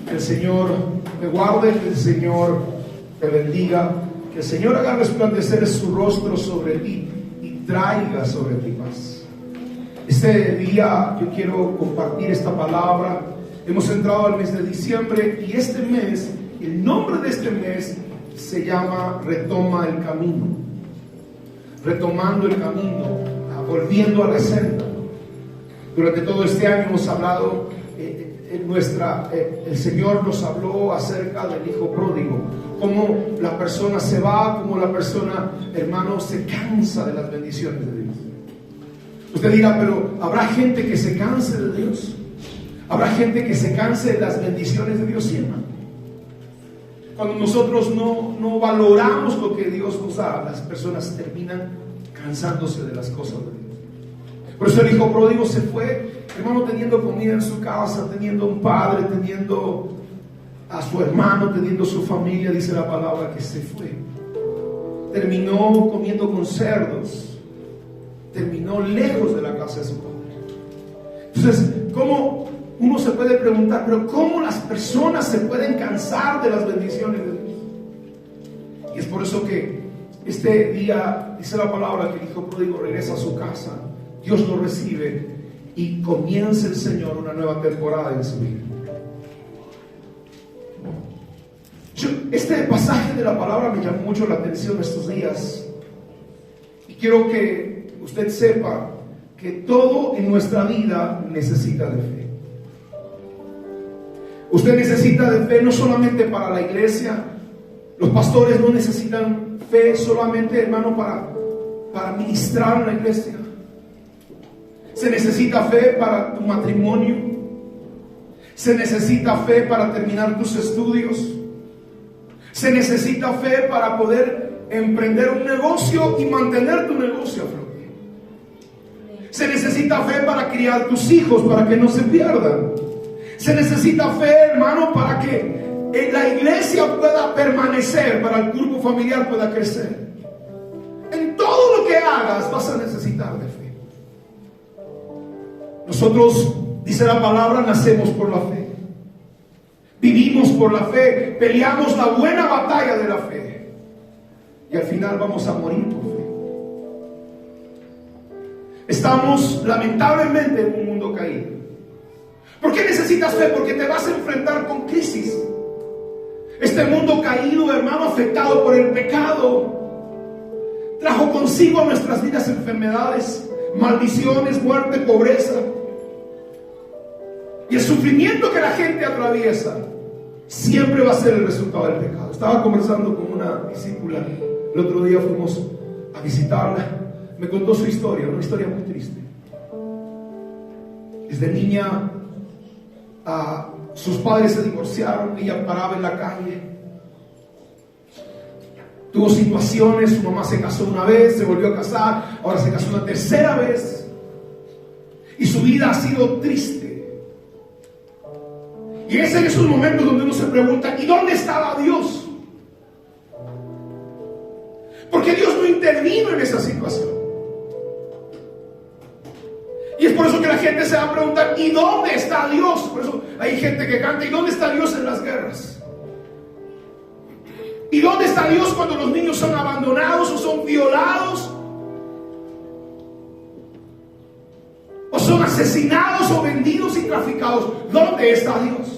Que el Señor te guarde, que el Señor te bendiga, que el Señor haga resplandecer su rostro sobre ti y traiga sobre ti paz. Este día yo quiero compartir esta palabra. Hemos entrado al mes de diciembre y este mes, el nombre de este mes se llama Retoma el Camino. Retomando el camino, volviendo a la senda. Durante todo este año hemos hablado, el Señor nos habló acerca del hijo pródigo, cómo la persona se va, cómo la persona, hermano, se cansa de las bendiciones de Dios. Usted dirá, pero ¿habrá gente que se canse de Dios? ¿Habrá gente que se canse de las bendiciones de Dios? Sí, hermano. Cuando nosotros no valoramos lo que Dios nos da, las personas terminan cansándose de las cosas de Dios. Por eso el hijo pródigo se fue, hermano, teniendo comida en su casa, teniendo un padre, teniendo a su hermano, teniendo su familia. Dice la palabra que se fue. Terminó comiendo con cerdos. Terminó lejos de la casa de su padre. Entonces, ¿cómo uno se puede preguntar, pero cómo las personas se pueden cansar de las bendiciones de Dios? Y es por eso que este día, dice la palabra, que el hijo pródigo regresa a su casa. Dios lo recibe y comienza el Señor una nueva temporada en su vida. Este pasaje de la palabra me llamó mucho la atención estos días. Y quiero que usted sepa que todo en nuestra vida necesita de fe. Usted necesita de fe no solamente para la iglesia. Los pastores no necesitan fe solamente, hermano, para ministrar en la iglesia. Se necesita fe para tu matrimonio. Se necesita fe para terminar tus estudios. Se necesita fe para poder emprender un negocio y mantener tu negocio a flote. Se necesita fe para criar tus hijos, para que no se pierdan. Se necesita fe, hermano, para que la iglesia pueda permanecer, para el grupo familiar pueda crecer. En todo lo que hagas vas a necesitar de fe. Nosotros, dice la palabra, nacemos por la fe. Vivimos por la fe. Peleamos la buena batalla de la fe. Y al final vamos a morir por fe. Estamos lamentablemente en un mundo caído. ¿Por qué necesitas fe? Porque te vas a enfrentar con crisis. Este mundo caído, hermano, afectado por el pecado, trajo consigo a nuestras vidas enfermedades, maldiciones, muerte, pobreza. Y el sufrimiento que la gente atraviesa siempre va a ser el resultado del pecado. Estaba conversando con una discípula el otro día, fuimos a visitarla. Me contó su historia, una historia muy triste. Desde niña, sus padres se divorciaron, ella paraba en la calle. Tuvo situaciones, su mamá se casó una vez, se volvió a casar, ahora se casó una tercera vez. Y su vida ha sido triste. Y es en esos momentos donde uno se pregunta, ¿y dónde estaba Dios? Porque Dios no intervino en esa situación. Y es por eso que la gente se va a preguntar, ¿y dónde está Dios? Por eso hay gente que canta, ¿y dónde está Dios en las guerras? ¿Y dónde está Dios cuando los niños son abandonados o son violados? ¿O son asesinados o vendidos y traficados? ¿Dónde está Dios?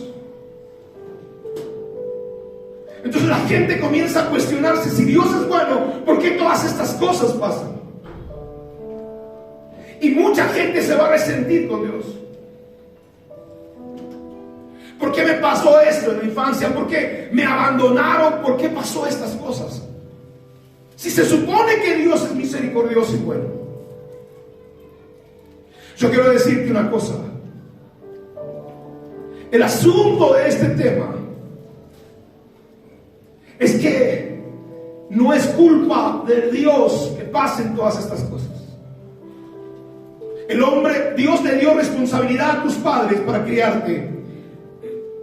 Entonces la gente comienza a cuestionarse, si Dios es bueno, ¿por qué todas estas cosas pasan? Y mucha gente se va a resentir con Dios. ¿Por qué me pasó esto en la infancia? ¿Por qué me abandonaron? ¿Por qué pasó estas cosas? Si se supone que Dios es misericordioso y bueno. Yo quiero decirte una cosa. El asunto de este tema es que no es culpa de Dios que pasen todas estas cosas. Dios le dio responsabilidad a tus padres para criarte.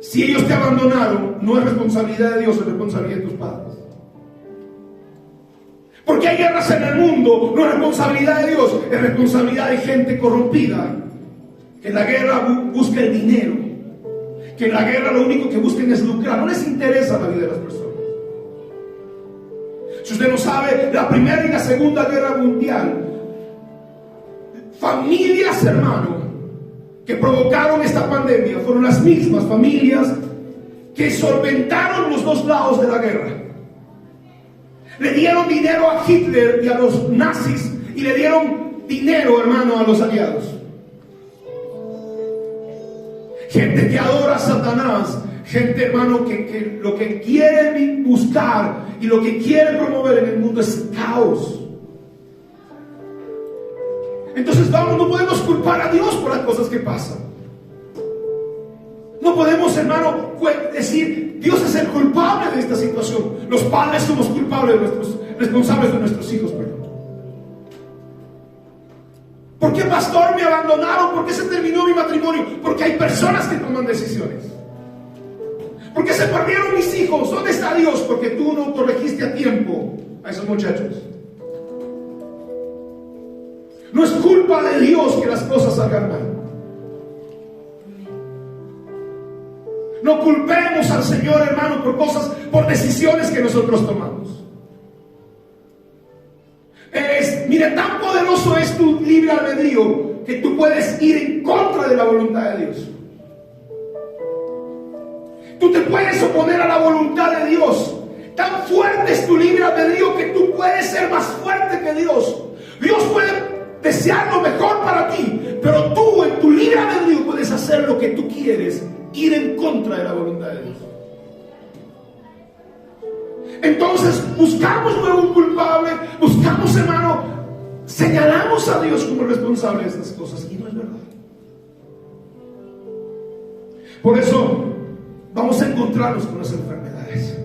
Si ellos te abandonaron, no es responsabilidad de Dios, es responsabilidad de tus padres. Porque hay guerras en el mundo, no es responsabilidad de Dios, es responsabilidad de gente corrompida, que en la guerra busca el dinero, que en la guerra lo único que buscan es lucrar, no les interesa la vida de las personas. Si usted no sabe, la Primera y la Segunda Guerra Mundial, familias, hermano, que provocaron esta pandemia, fueron las mismas familias que solventaron los dos lados de la guerra. Le dieron dinero a Hitler y a los nazis, y le dieron dinero, hermano, a los aliados. Gente que adora a Satanás, gente, hermano, que lo que quiere buscar y lo que quiere promover en el mundo es caos. Entonces, vamos, no podemos culpar a Dios por las cosas que pasan. No podemos, hermano, decir Dios es el culpable de esta situación. Los padres somos culpables, responsables de nuestros hijos, perdón. ¿Por qué, pastor, me abandonaron? ¿Por qué se terminó mi matrimonio? Porque hay personas que toman decisiones. ¿Por qué se perdieron mis hijos? ¿Dónde está Dios? Porque tú no corregiste a tiempo a esos muchachos. No es culpa de Dios que las cosas salgan mal. No culpemos al Señor, hermano, por decisiones que nosotros tomamos. Mire, tan poderoso es tu libre albedrío que tú puedes ir en contra de la voluntad de Dios. Tú te puedes oponer a la voluntad de Dios. Tan fuerte es tu libre albedrío que tú puedes ser más fuerte que Dios. Dios puede desear lo mejor para ti, pero tú en tu libre albedrío puedes hacer lo que tú quieres, ir en contra de la voluntad de Dios. Entonces buscamos luego un culpable, buscamos, hermano, señalamos a Dios como responsable de estas cosas, y no es verdad. Por eso vamos a encontrarnos con las enfermedades.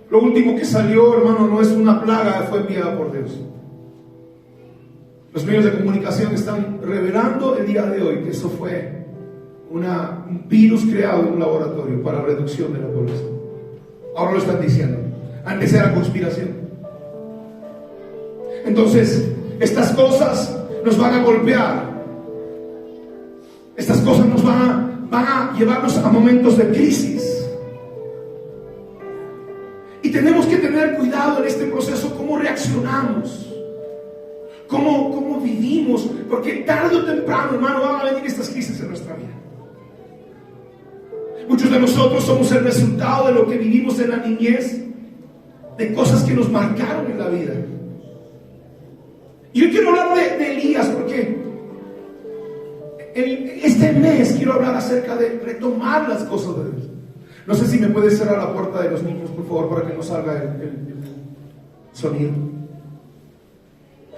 Lo último que salió, hermano, no es una plaga, fue enviada por Dios. Los medios de comunicación están revelando el día de hoy que eso fue un virus creado en un laboratorio para reducción de la población. Ahora lo están diciendo. Antes era conspiración. Entonces, estas cosas nos van a golpear. Estas cosas nos van a llevarnos a momentos de crisis. Y tenemos que tener cuidado en este proceso, cómo reaccionamos. ¿Cómo vivimos? Porque tarde o temprano, hermano, van a venir estas crisis en nuestra vida. Muchos de nosotros somos el resultado de lo que vivimos en la niñez, de cosas que nos marcaron en la vida. Y yo quiero hablar de Elías, porque este mes quiero hablar acerca de retomar las cosas de Dios. No sé si me puede cerrar la puerta de los niños, por favor, para que no salga el sonido.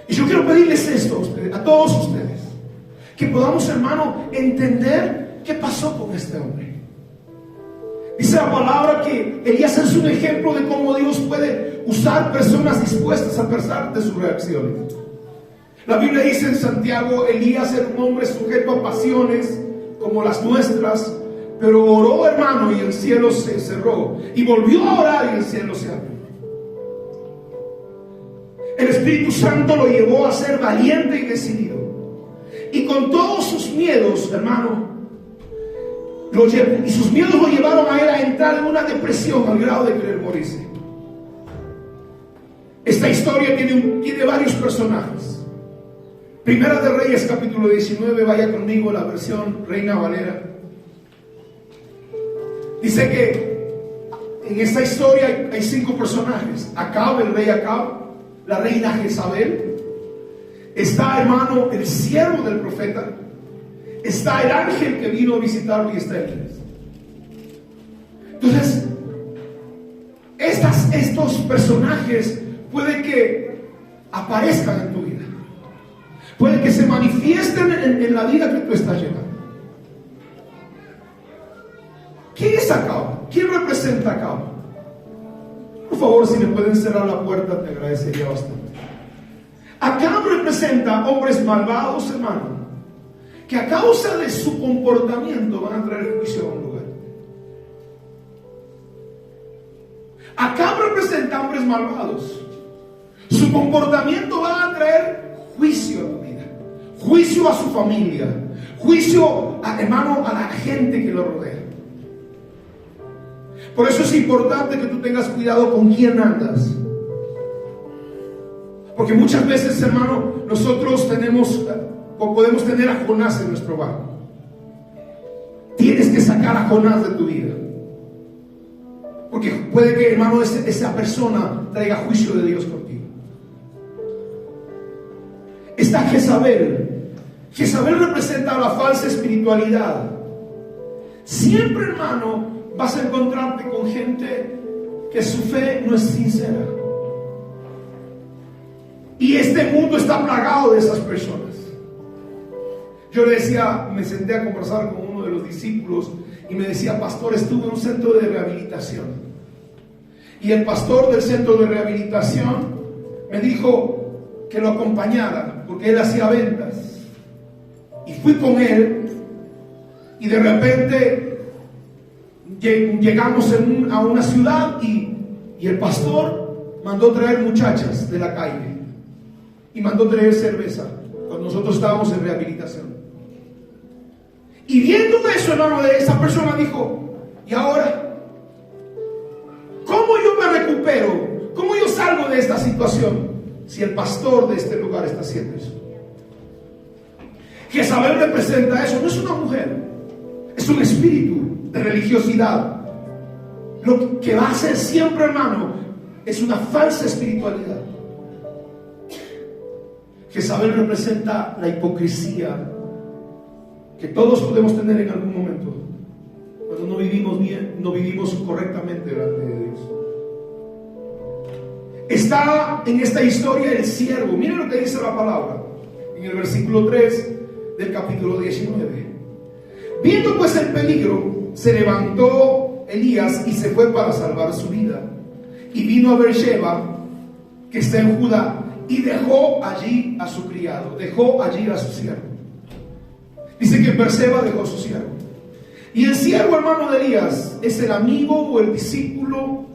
Y yo quiero pedirles esto a todos ustedes, que podamos, hermano, entender qué pasó con este hombre. Dice la palabra que Elías es un ejemplo de cómo Dios puede usar personas dispuestas a pesar de sus reacciones. La Biblia dice en Santiago, Elías era un hombre sujeto a pasiones como las nuestras, pero oró, hermano, y el cielo se cerró, y volvió a orar y el cielo se abrió. El Espíritu Santo lo llevó a ser valiente y decidido, y con todos sus miedos, hermano, y sus miedos lo llevaron a él a entrar en una depresión al grado de querer morirse. Esta historia tiene varios personajes. Primera de Reyes, capítulo 19, vaya conmigo, la versión Reina Valera. Dice que en esta historia hay 5 personajes: Acab, el rey Acab, la reina Jezabel, está, hermano, el siervo del profeta, está el ángel que vino a visitarlo, y está Elías. Entonces, estos personajes puede que aparezcan en tu vida, puede que se manifiesten en la vida que tú estás llevando. ¿Quién es Acab? ¿Quién representa a Acab? Por favor, si me pueden cerrar la puerta, te agradecería bastante. Acab representa hombres malvados, hermano, que a causa de su comportamiento van a traer juicio a un lugar. Acab representa hombres malvados. Su comportamiento va a traer juicio a tu vida, juicio a su familia, Juicio, hermano, a la gente que lo rodea. Por eso es importante que tú tengas cuidado con quién andas. Porque muchas veces, hermano, nosotros podemos tener a Jonás en nuestro barco. Tienes que sacar a Jonás de tu vida. Porque puede que, hermano, esa persona traiga juicio de Dios contigo. Está Jezabel. Jezabel representa la falsa espiritualidad. Siempre, hermano, vas a encontrarte con gente que su fe no es sincera. Y este mundo está plagado de esas personas. Yo le decía, me senté a conversar con uno de los discípulos y me decía: pastor, estuve en un centro de rehabilitación. Y el pastor del centro de rehabilitación me dijo que lo acompañara porque él hacía ventas. Y fui con él y de repente llegamos a una ciudad y el pastor mandó traer muchachas de la calle y mandó traer cerveza cuando nosotros estábamos en rehabilitación. Y viendo eso, hermano, de esa persona dijo: ¿y ahora? ¿Cómo yo me recupero? ¿Cómo yo salgo de esta situación si el pastor de este lugar está haciendo eso? Jezabel representa eso. No es una mujer, es un espíritu de religiosidad. Lo que va a hacer siempre, hermano, es una falsa espiritualidad. Jezabel representa la hipocresía que todos podemos tener en algún momento cuando no vivimos bien, no vivimos correctamente delante de Dios. Está en esta historia el siervo. Miren lo que dice la palabra en el versículo 3 del capítulo 19. Viendo pues el peligro, se levantó Elías y se fue para salvar su vida, y vino a Beersheba, que está en Judá, y dejó allí a su criado, dejó allí a su siervo. Dice que en Beerseba dejó a su siervo. Y el siervo, hermano de Elías, es el amigo o el discípulo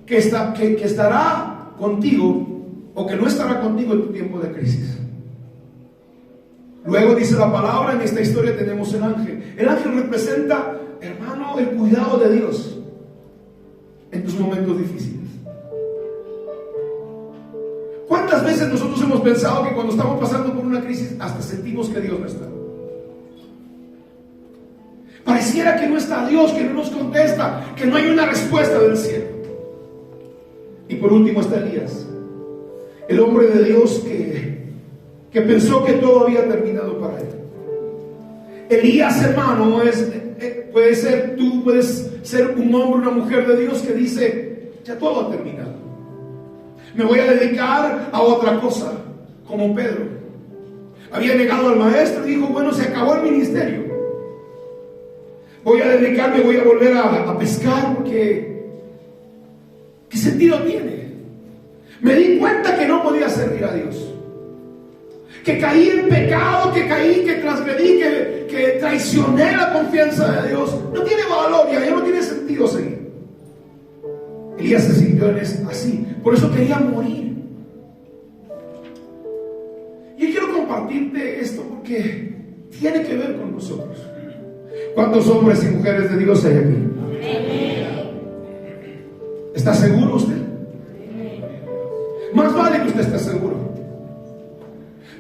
que estará contigo o que no estará contigo en tu tiempo de crisis. Luego dice la palabra, en esta historia tenemos el ángel. El ángel representa, hermano, el cuidado de Dios en tus momentos difíciles. ¿Cuántas veces nosotros hemos pensado que cuando estamos pasando por una crisis hasta sentimos que Dios no está? Pareciera que no está Dios, que no nos contesta, que no hay una respuesta del cielo. Y por último está Elías, el hombre de Dios que pensó que todo había terminado para él. Elías, hermano, puedes ser un hombre, una mujer de Dios que dice: ya todo ha terminado, me voy a dedicar a otra cosa. Como Pedro, había negado al maestro y dijo: bueno, se acabó el ministerio, voy a dedicarme, voy a volver a pescar, porque ¿qué sentido tiene? Me di cuenta que no podía servir a Dios, que caí en pecado, que transgredí, que traicioné la confianza de Dios. No tiene valor, ya no tiene sentido seguir. Elías se sintió así, por eso quería morir. Y quiero compartirte esto porque tiene que ver con nosotros. ¿Cuántos hombres y mujeres de Dios hay aquí? ¿Está seguro usted? Más vale que usted esté seguro,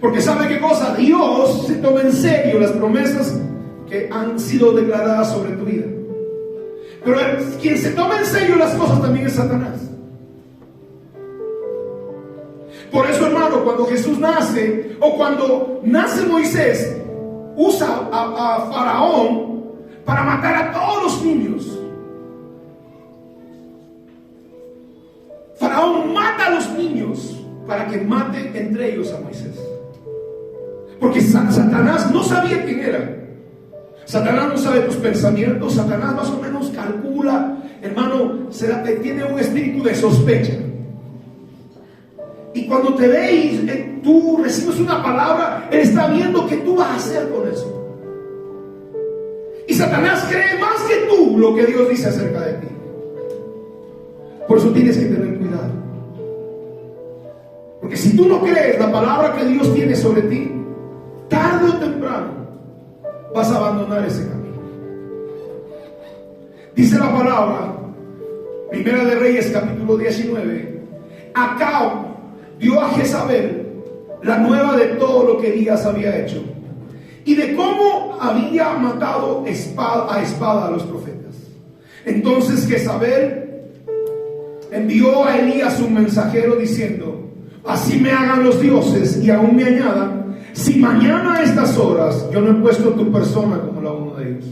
porque ¿sabe qué cosa? Dios se toma en serio las promesas que han sido declaradas sobre tu vida. Pero quien se toma en serio las cosas también es Satanás. Por eso, hermano, cuando Jesús nace, o cuando nace Moisés, usa a Faraón para matar a todos los niños. Faraón mata a los niños para que mate entre ellos a Moisés, porque Satanás no sabía quién era. Satanás no sabe tus pensamientos. Satanás más o menos calcula, hermano, tiene un espíritu de sospecha. Y cuando te ve y tú recibes una palabra, él está viendo qué tú vas a hacer con eso. Y Satanás cree más que tú lo que Dios dice acerca de ti. Por eso tienes que tener cuidado, porque si tú no crees la palabra que Dios tiene sobre ti, tarde o temprano vas a abandonar ese camino. Dice la palabra, Primera de Reyes capítulo 19, Acab dio a Jezabel la nueva de todo lo que Elías había hecho y de cómo había matado a espada a los profetas. Entonces Jezabel envió a Elías un mensajero diciendo: así me hagan los dioses y aún me añadan, si mañana a estas horas yo no he puesto tu persona como la uno de ellos.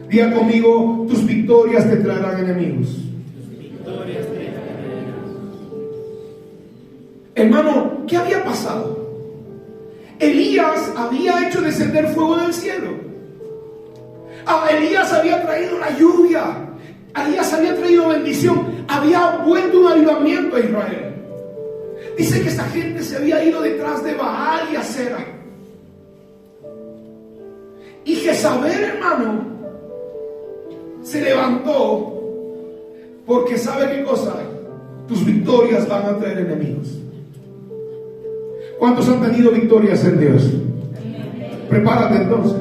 Diga conmigo: tus victorias te traerán enemigos. Hermano, ¿qué había pasado? Elías había hecho descender fuego del cielo. Elías había traído la lluvia. Elías había traído bendición. Había vuelto un avivamiento a Israel. Dice que esta gente se había ido detrás de Baal y Acera. Y Jezabel, hermano, se levantó porque sabe qué cosa: tus victorias van a traer enemigos. ¿Cuántos han tenido victorias en Dios? Prepárate entonces,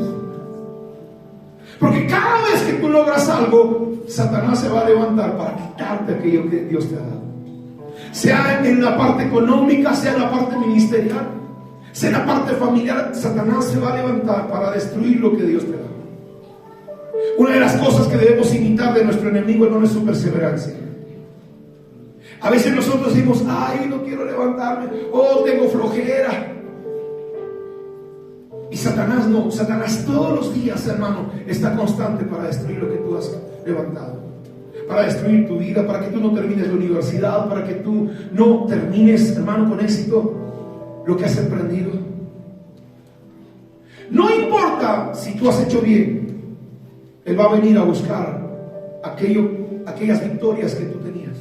porque cada vez que tú logras algo, Satanás se va a levantar para quitarte aquello que Dios te ha dado. Sea en la parte económica, sea en la parte ministerial, sea en la parte familiar, Satanás se va a levantar para destruir lo que Dios te da. Una de las cosas que debemos imitar de nuestro enemigo, hermano, es su perseverancia. A veces nosotros decimos: ay, no quiero levantarme, oh, tengo flojera. Y Satanás no. Satanás todos los días, hermano, está constante para destruir lo que tú has levantado, para destruir tu vida, para que tú no termines la universidad, para que tú no termines, hermano, con éxito lo que has emprendido. No importa si tú has hecho bien, Él va a venir a buscar aquellas victorias que tú tenías.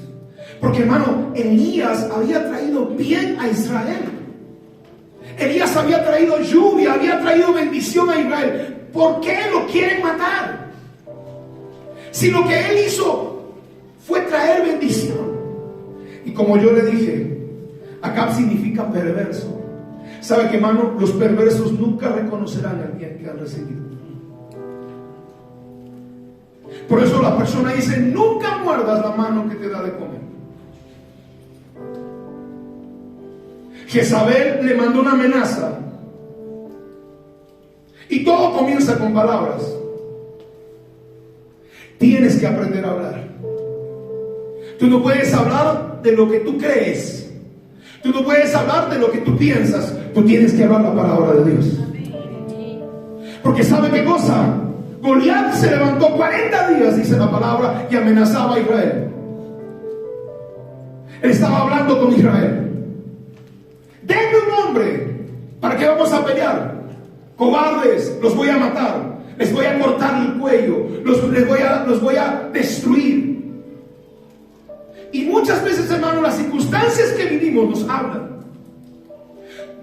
Porque, hermano, Elías había traído bien a Israel. Elías había traído lluvia, había traído bendición a Israel. ¿Por qué lo quieren matar? Si lo que él hizo fue traer bendición. Y como yo le dije, Acab significa perverso. ¿Sabe qué, hermano? Los perversos nunca reconocerán al bien que han recibido. Por eso la persona dice: nunca muerdas la mano que te da de comer. Jezabel le mandó una amenaza. Y todo comienza con palabras. Tienes que aprender a hablar. Tú no puedes hablar de lo que tú crees. Tú no puedes hablar de lo que tú piensas. Tú tienes que hablar la palabra de Dios. Porque ¿sabe qué cosa? Goliat se levantó 40 días, dice la palabra, y amenazaba a Israel. Él estaba hablando con Israel. Denme un hombre. ¿Para qué vamos a pelear? Cobardes, los voy a matar. Les voy a cortar el cuello. Los voy a destruir. Y muchas veces, hermano, las circunstancias que vivimos nos hablan.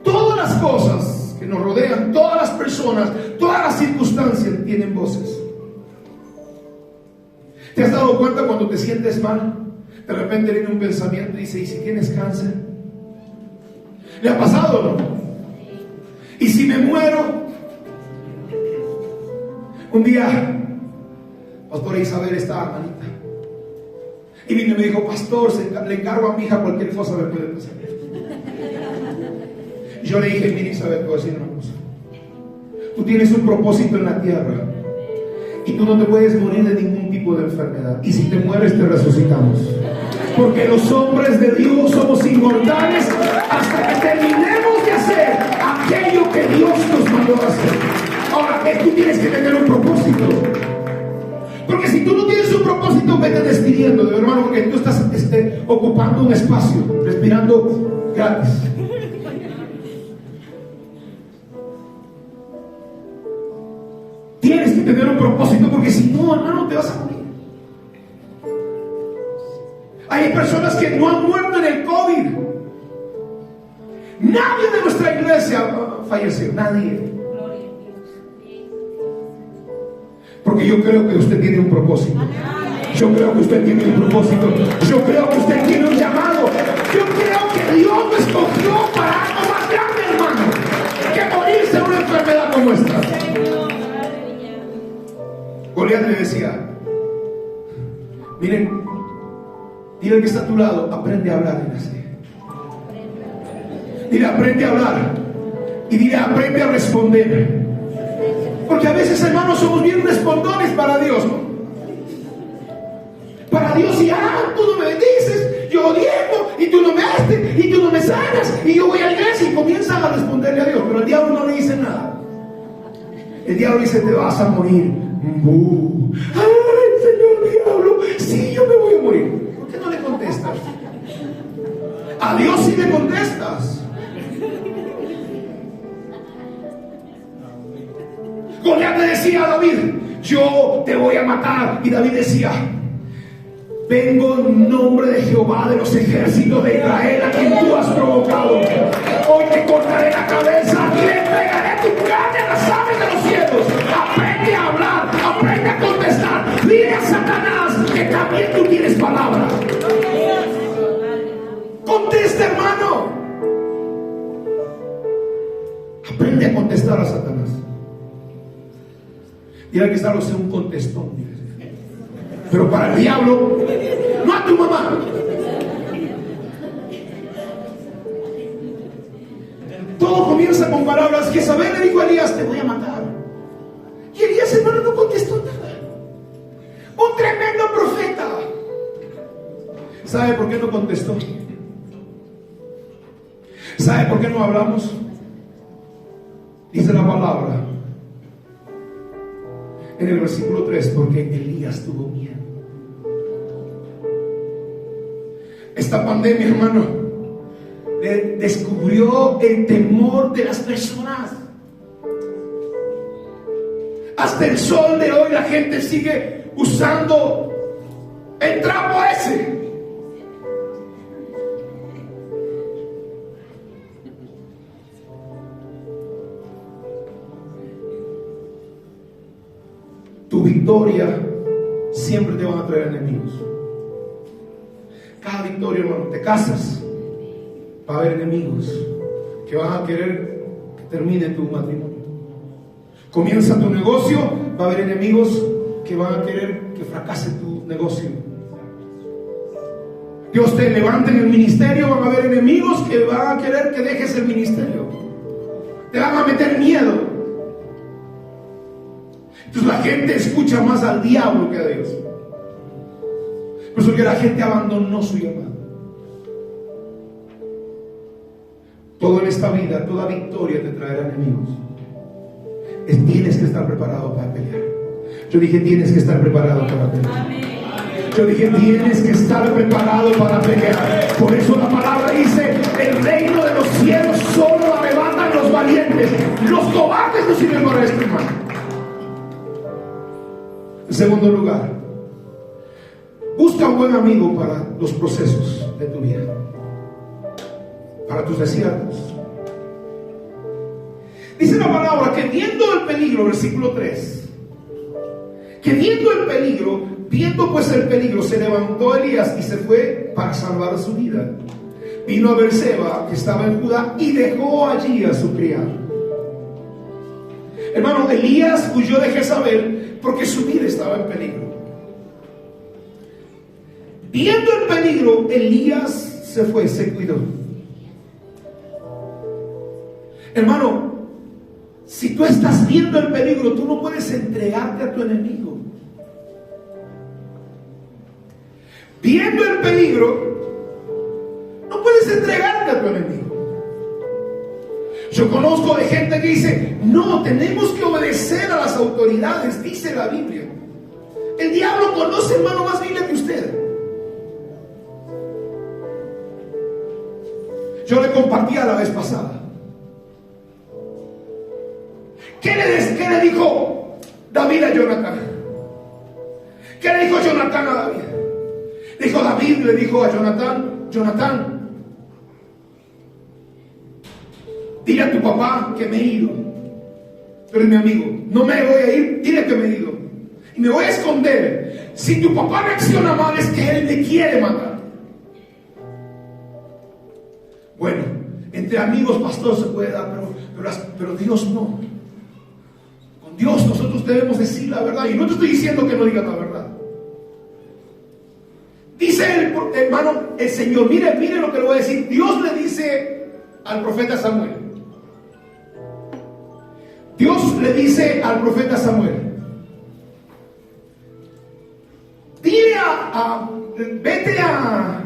Todas las cosas que nos rodean, todas las personas, todas las circunstancias tienen voces. ¿Te has dado cuenta cuando te sientes mal? De repente viene un pensamiento y dice: ¿y si tienes cáncer? ¿Le ha pasado o no? ¿Y si me muero? Un día, pastora Isabel estaba malita y vino y me dijo: pastor, le encargo a mi hija, cualquier cosa me puede pasar. Y yo le dije: mira, Isabel, te voy a decir una cosa. Tú tienes un propósito en la tierra y tú no te puedes morir de ningún tipo de enfermedad. Y si te mueres, te resucitamos. Porque los hombres de Dios somos inmortales hasta que terminemos de hacer aquello que Dios nos mandó a hacer. Ahora, tú tienes que tener un propósito. Porque si tú no tienes un propósito, vete despidiendo, de hermano, porque tú estás ocupando un espacio, respirando gratis. Tienes que tener un propósito, porque si no, hermano, te vas a morir. Hay personas que no han muerto en el COVID. Nadie de nuestra iglesia falleció, nadie. Porque yo creo que usted tiene un propósito. Yo creo que usted tiene un propósito. Yo creo que usted tiene un llamado. Yo creo que Dios lo escogió para algo más grande, hermano, que morirse en una enfermedad como esta. Goliat le decía, miren, dile al que está a tu lado, aprende a hablar. Dile, aprende a hablar. Y dile, aprende a responder. Porque a veces, hermanos, somos bien respondones para Dios, ¿no? Para Dios, y tú no me bendices, yo diezmo, y tú no me haces, y tú no me sanas, y yo voy a la iglesia, y comienzan a responderle a Dios. Pero el diablo no le dice nada. El diablo dice, te vas a morir. Ay, Señor diablo, sí, yo me voy a morir. ¿Por qué no le contestas? A Dios sí le contestas. Goliat le decía a David, yo te voy a matar. Y David decía, vengo en nombre de Jehová de los ejércitos de Israel, a quien tú has provocado. Hoy te cortaré la cabeza y le entregaré tu carne a las aves de los cielos. Aprende a hablar, aprende a contestar. Dile a Satanás que también tú tienes palabra. Contesta, hermano. Aprende a contestar a Satanás. Dile que está un contestón. Pero para el diablo, no a tu mamá. Todo comienza con palabras. Jezabel le dijo a Elías, te voy a matar. Y Elías, hermano, no contestó nada. Un tremendo profeta. ¿Sabe por qué no contestó? ¿Sabe por qué no hablamos? Dice la palabra en el versículo 3, porque Elías tuvo miedo. Esta pandemia, hermano, descubrió el temor de las personas. Hasta el sol de hoy la gente sigue usando el trapo ese. Tu victoria siempre te van a traer enemigos. Cada victoria, hermano, te casas, va a haber enemigos que van a querer que termine tu matrimonio. Comienza tu negocio, va a haber enemigos que van a querer que fracase tu negocio. Dios te levanta en el ministerio, van a haber enemigos que van a querer que dejes el ministerio. Te van a meter miedo. Entonces la gente escucha más al diablo que a Dios. Por eso que la gente abandonó su llamado. Todo en esta vida, toda victoria te traerá enemigos. Tienes que estar preparado para pelear. Yo dije, tienes que estar preparado para pelear. Yo dije, tienes que estar preparado para pelear. Por eso la palabra dice, el reino de los cielos solo lo arrebatan los valientes. Los cobardes no sirven para esto, hermano. En segundo lugar, busca un buen amigo para los procesos de tu vida, para tus desiertos. Dice la palabra que viendo el peligro, versículo 3, que viendo el peligro, viendo pues el peligro, se levantó Elías y se fue para salvar su vida. Vino a Beerseba, que estaba en Judá, y dejó allí a su criado. Hermano, Elías huyó de Jezabel porque su vida estaba en peligro. Viendo el peligro, Elías se fue, se cuidó. Hermano, si tú estás viendo el peligro, tú no puedes entregarte a tu enemigo. Viendo el peligro, no puedes entregarte a tu enemigo. Yo conozco de gente que dice, no, tenemos que obedecer a las autoridades, dice la Biblia. El diablo conoce, hermano, más Biblia que usted. Yo le compartía la vez pasada. ¿Qué le dijo David a Jonatán? ¿Qué le dijo Jonatán a David? David le dijo a Jonatán, Jonatán, dile a tu papá que me he ido. Tú eres mi amigo, no me voy a ir, dile que me he ido. Y me voy a esconder. Si tu papá reacciona mal, es que él me quiere matar. Bueno, entre amigos, pastor, se puede dar, pero Dios no. Con Dios, nosotros debemos decir la verdad. Y no te estoy diciendo que no digas la verdad. Dice el hermano, el Señor, mire lo que le voy a decir. Dios le dice al profeta Samuel. Dios le dice al profeta Samuel: dile vete a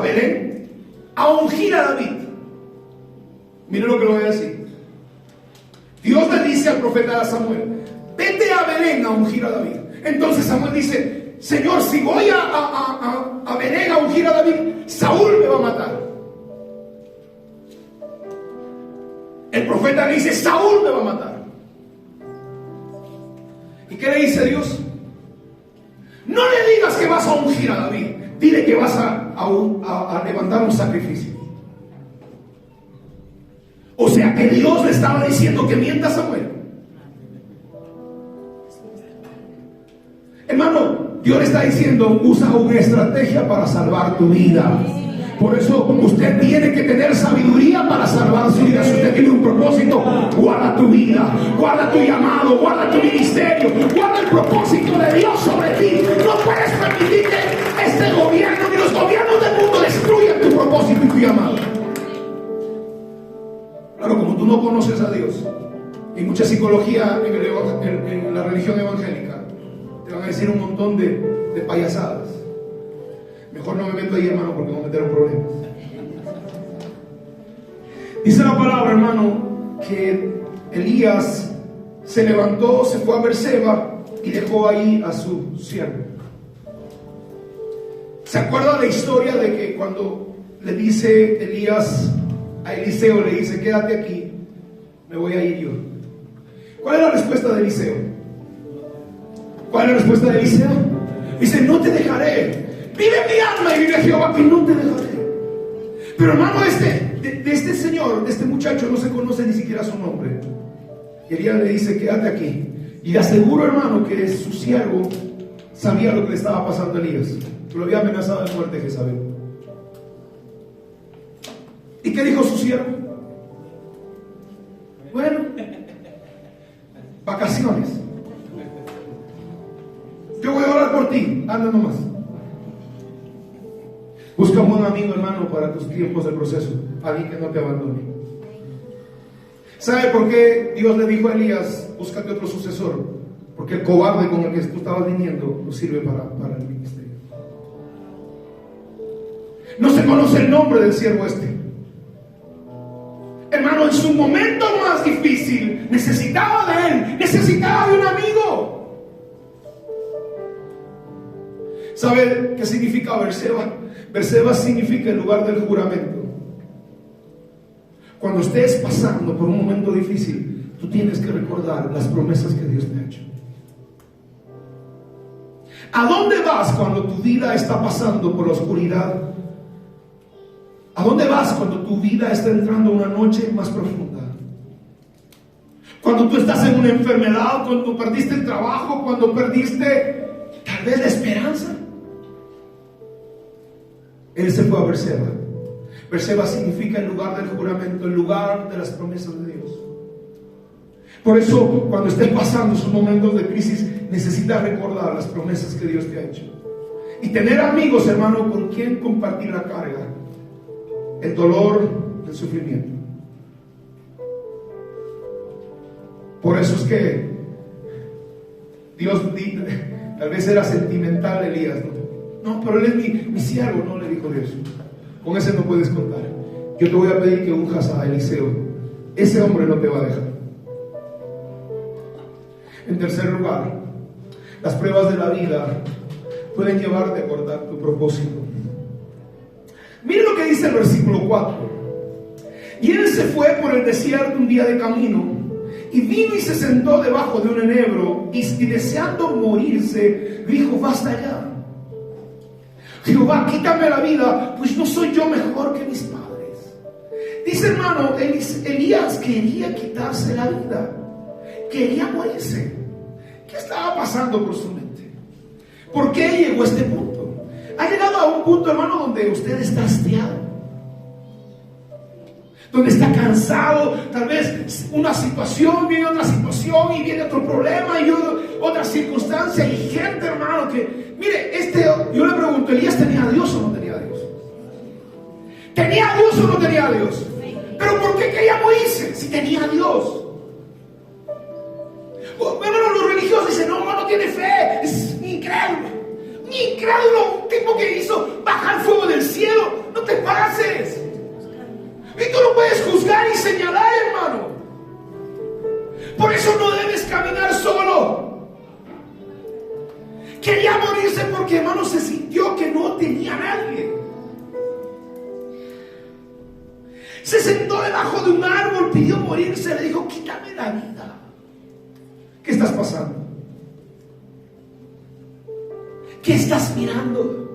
Belén a ungir a David. Mire lo que le voy a decir. Dios le dice al profeta Samuel: vete a Belén a ungir a David. Entonces Samuel dice: Señor, si voy a Belén a ungir a David, Saúl me va a matar. El profeta le dice: Saúl me va a matar. ¿Y qué le dice Dios? No le digas que vas a ungir a David, dile que vas a levantar un sacrificio. O sea que Dios le estaba diciendo que mienta a Samuel. Hermano, Dios le está diciendo: usa una estrategia para salvar tu vida. Por eso usted tiene que tener sabiduría para salvar su vida. Si usted tiene un propósito, guarda tu vida, guarda tu llamado, guarda tu ministerio, guarda el propósito de Dios sobre ti. No puedes permitir que este gobierno ni los gobiernos del mundo destruyan tu propósito y tu llamado. Claro, como tú no conoces a Dios, y mucha psicología en la religión evangélica te van a decir un montón de payasadas. Mejor no me meto ahí, hermano, porque me voy a meter en problemas. Dice la palabra, hermano, que Elías se levantó, se fue a Berseba y dejó ahí a su siervo. ¿Se acuerda la historia de que cuando le dice Elías a Eliseo, le dice: quédate aquí, me voy a ir yo? ¿Cuál es la respuesta de Eliseo? ¿Cuál es la respuesta de Eliseo? Dice: no te dejaré. Vive mi alma y vive Jehová, que no te dejaré. Pero hermano, de este señor, de este muchacho, no se conoce ni siquiera su nombre. Y Elías le dice: quédate aquí. Y le aseguro, hermano, que su siervo sabía lo que le estaba pasando a Elías. Lo había amenazado de muerte Jezabel. ¿Y qué dijo su siervo? Bueno, vacaciones. Yo voy a orar por ti, anda nomás. Busca un buen amigo, hermano, para tus tiempos de proceso. Alguien que no te abandone. ¿Sabe por qué Dios le dijo a Elías: búscate otro sucesor? Porque el cobarde con el que tú estabas viniendo no sirve para el ministerio. No se conoce el nombre del siervo este. Hermano, en su momento más difícil necesitaba de él, necesitaba de un amigo. ¿Sabe qué significa Berseba? Berseba significa el lugar del juramento. Cuando estés pasando por un momento difícil, tú tienes que recordar las promesas que Dios te ha hecho. ¿A dónde vas cuando tu vida está pasando por la oscuridad? ¿A dónde vas cuando tu vida está entrando a una noche más profunda? Cuando tú estás en una enfermedad, cuando perdiste el trabajo, cuando perdiste tal vez la esperanza. Él se fue a Berseba. Berseba significa el lugar del juramento, el lugar de las promesas de Dios. Por eso, cuando estés pasando esos momentos de crisis, necesitas recordar las promesas que Dios te ha hecho. Y tener amigos, hermano, con quien compartir la carga, el dolor, el sufrimiento. Por eso es que Dios, tal vez era sentimental Elías, no, pero él es mi siervo, no, le dijo Dios. Con ese no puedes contar. Yo te voy a pedir que unjas a Eliseo. Ese hombre no te va a dejar. En tercer lugar, las pruebas de la vida pueden llevarte a acordar tu propósito. Mire lo que dice el versículo 4. Y él se fue por el desierto un día de camino, y vino y se sentó debajo de un enebro, y deseando morirse, dijo: basta ya, Jehová, quítame la vida, pues no soy yo mejor que mis padres. Dice, hermano, Elías quería quitarse la vida, quería morirse. ¿Qué estaba pasando por su mente? ¿Por qué llegó a este punto? Ha llegado a un punto, hermano, donde usted está hastiado, donde está cansado, tal vez una situación, viene otra situación y viene otro problema y otra circunstancia, y gente, hermano, que, mire, yo le pregunto, ¿Elías tenía a Dios o no tenía a Dios? ¿Tenía a Dios o no tenía a Dios? Pero ¿por qué quería morirse si tenía a Dios? Bueno, los religiosos dicen, no tiene fe, es incrédulo. Incrédulo, un tipo que hizo bajar fuego del cielo. No te pases. Y tú no puedes juzgar y señalar, hermano. Por eso no debes caminar solo. Quería morirse porque, hermano, se sintió que no tenía a nadie. Se sentó debajo de un árbol, pidió morirse, le dijo, quítame la vida. ¿Qué estás pasando? ¿Qué estás mirando?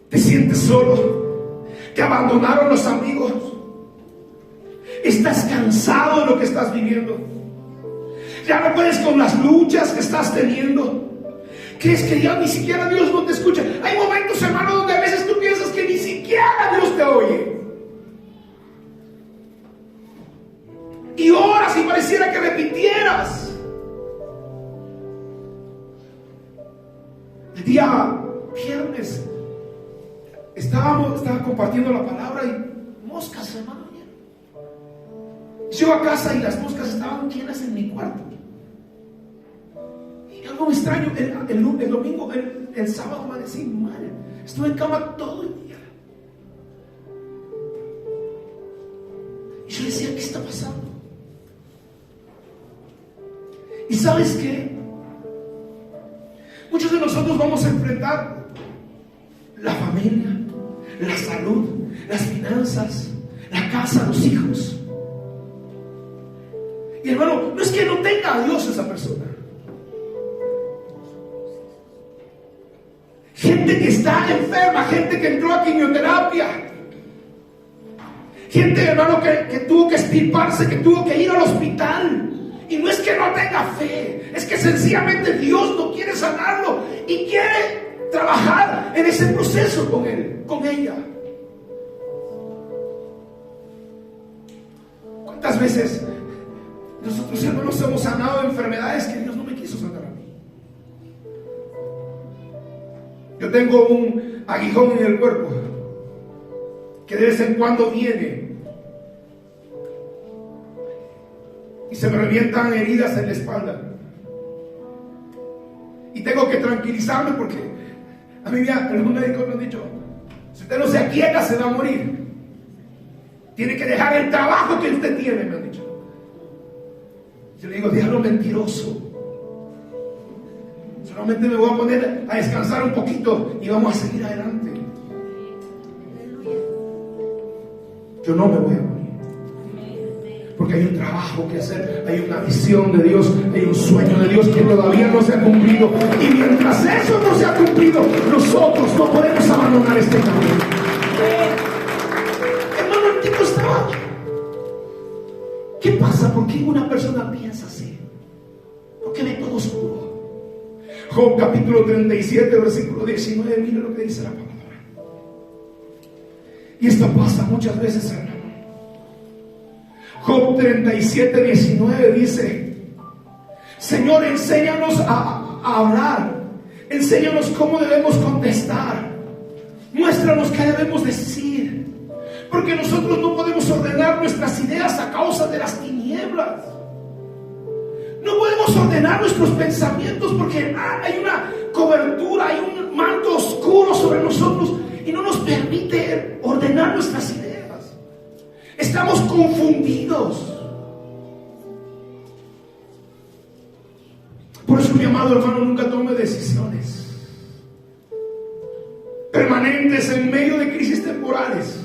¿Te sientes solo? ¿Te abandonaron los amigos? ¿Estás cansado de lo que estás viviendo? ¿Ya no puedes con las luchas que estás teniendo? ¿Crees que ya ni siquiera Dios no te escucha? Hay momentos, hermano, donde a veces tú piensas que ni siquiera Dios te oye. Y oras y pareciera que repitieras. El día viernes estaba compartiendo la palabra y moscas, hermano. Llego a casa y las moscas estaban llenas en mi cuarto. Y algo extraño, el domingo, el sábado amanecí mal. Estuve en cama todo el día. Y yo decía, ¿qué está pasando? ¿Y sabes qué? Muchos de nosotros vamos a enfrentar la familia, la salud, las finanzas, la casa, los hijos. Y hermano, no es que no tenga a Dios esa persona. Gente que está enferma, gente que entró a quimioterapia, gente, hermano, que tuvo que extirparse, que tuvo que ir al hospital. Y no es que no tenga fe, es que sencillamente Dios no quiere sanarlo y quiere trabajar en ese proceso con él, con ella. ¿Cuántas veces nosotros, hermanos, hemos sanado de enfermedades que Dios no me quiso sanar a mí? Yo tengo un aguijón en el cuerpo que de vez en cuando viene y se me revientan heridas en la espalda. Y tengo que tranquilizarme porque a mí los médicos me han dicho, si usted no se aquieta se va a morir. Tiene que dejar el trabajo que usted tiene, me han dicho. Yo le digo, diablo mentiroso. Solamente me voy a poner a descansar un poquito y vamos a seguir adelante. Yo no me voy a morir. Porque hay un trabajo que hacer, hay una visión de Dios, hay un sueño de Dios que todavía no se ha cumplido. Y mientras eso no se ha cumplido, nosotros no podemos abandonar este camino. Hermano, el tipo estaba. ¿Qué pasa? ¿Por qué una persona piensa así? ¿Por qué ve todo oscuro? Job capítulo 37, versículo 19, mire lo que dice la palabra. Y esto pasa muchas veces, hermano. Job 37, 19 dice: Señor, enséñanos a hablar, enséñanos cómo debemos contestar, muéstranos qué debemos decir, porque nosotros no podemos ordenar nuestras ideas a causa de las tinieblas. No podemos ordenar nuestros pensamientos porque hay una cobertura, hay un manto oscuro sobre nosotros y no nos permite ordenar nuestras ideas. Estamos confundidos. Por eso, mi amado hermano, nunca tome decisiones permanentes en medio de crisis temporales.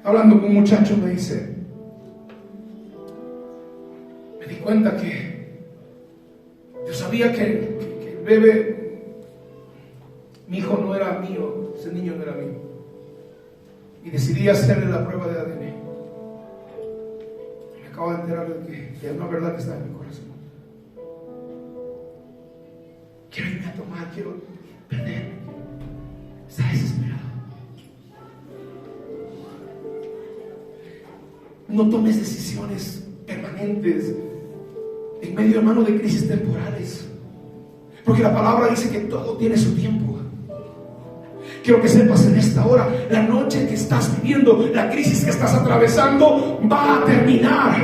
Hablando con un muchacho me dice, me di cuenta que yo sabía que el bebé, mi hijo no era mío, ese niño no era mío, y decidí hacerle la prueba de ADN. Me acabo de enterar de que es una verdad que está en mi corazón. Quiero irme a tomar, quiero perderme. está desesperado. No tomes decisiones permanentes en medio, hermano, de crisis temporales, porque la palabra dice que todo tiene su tiempo. Quiero que sepas en esta hora, la noche que estás viviendo, la crisis que estás atravesando va a terminar.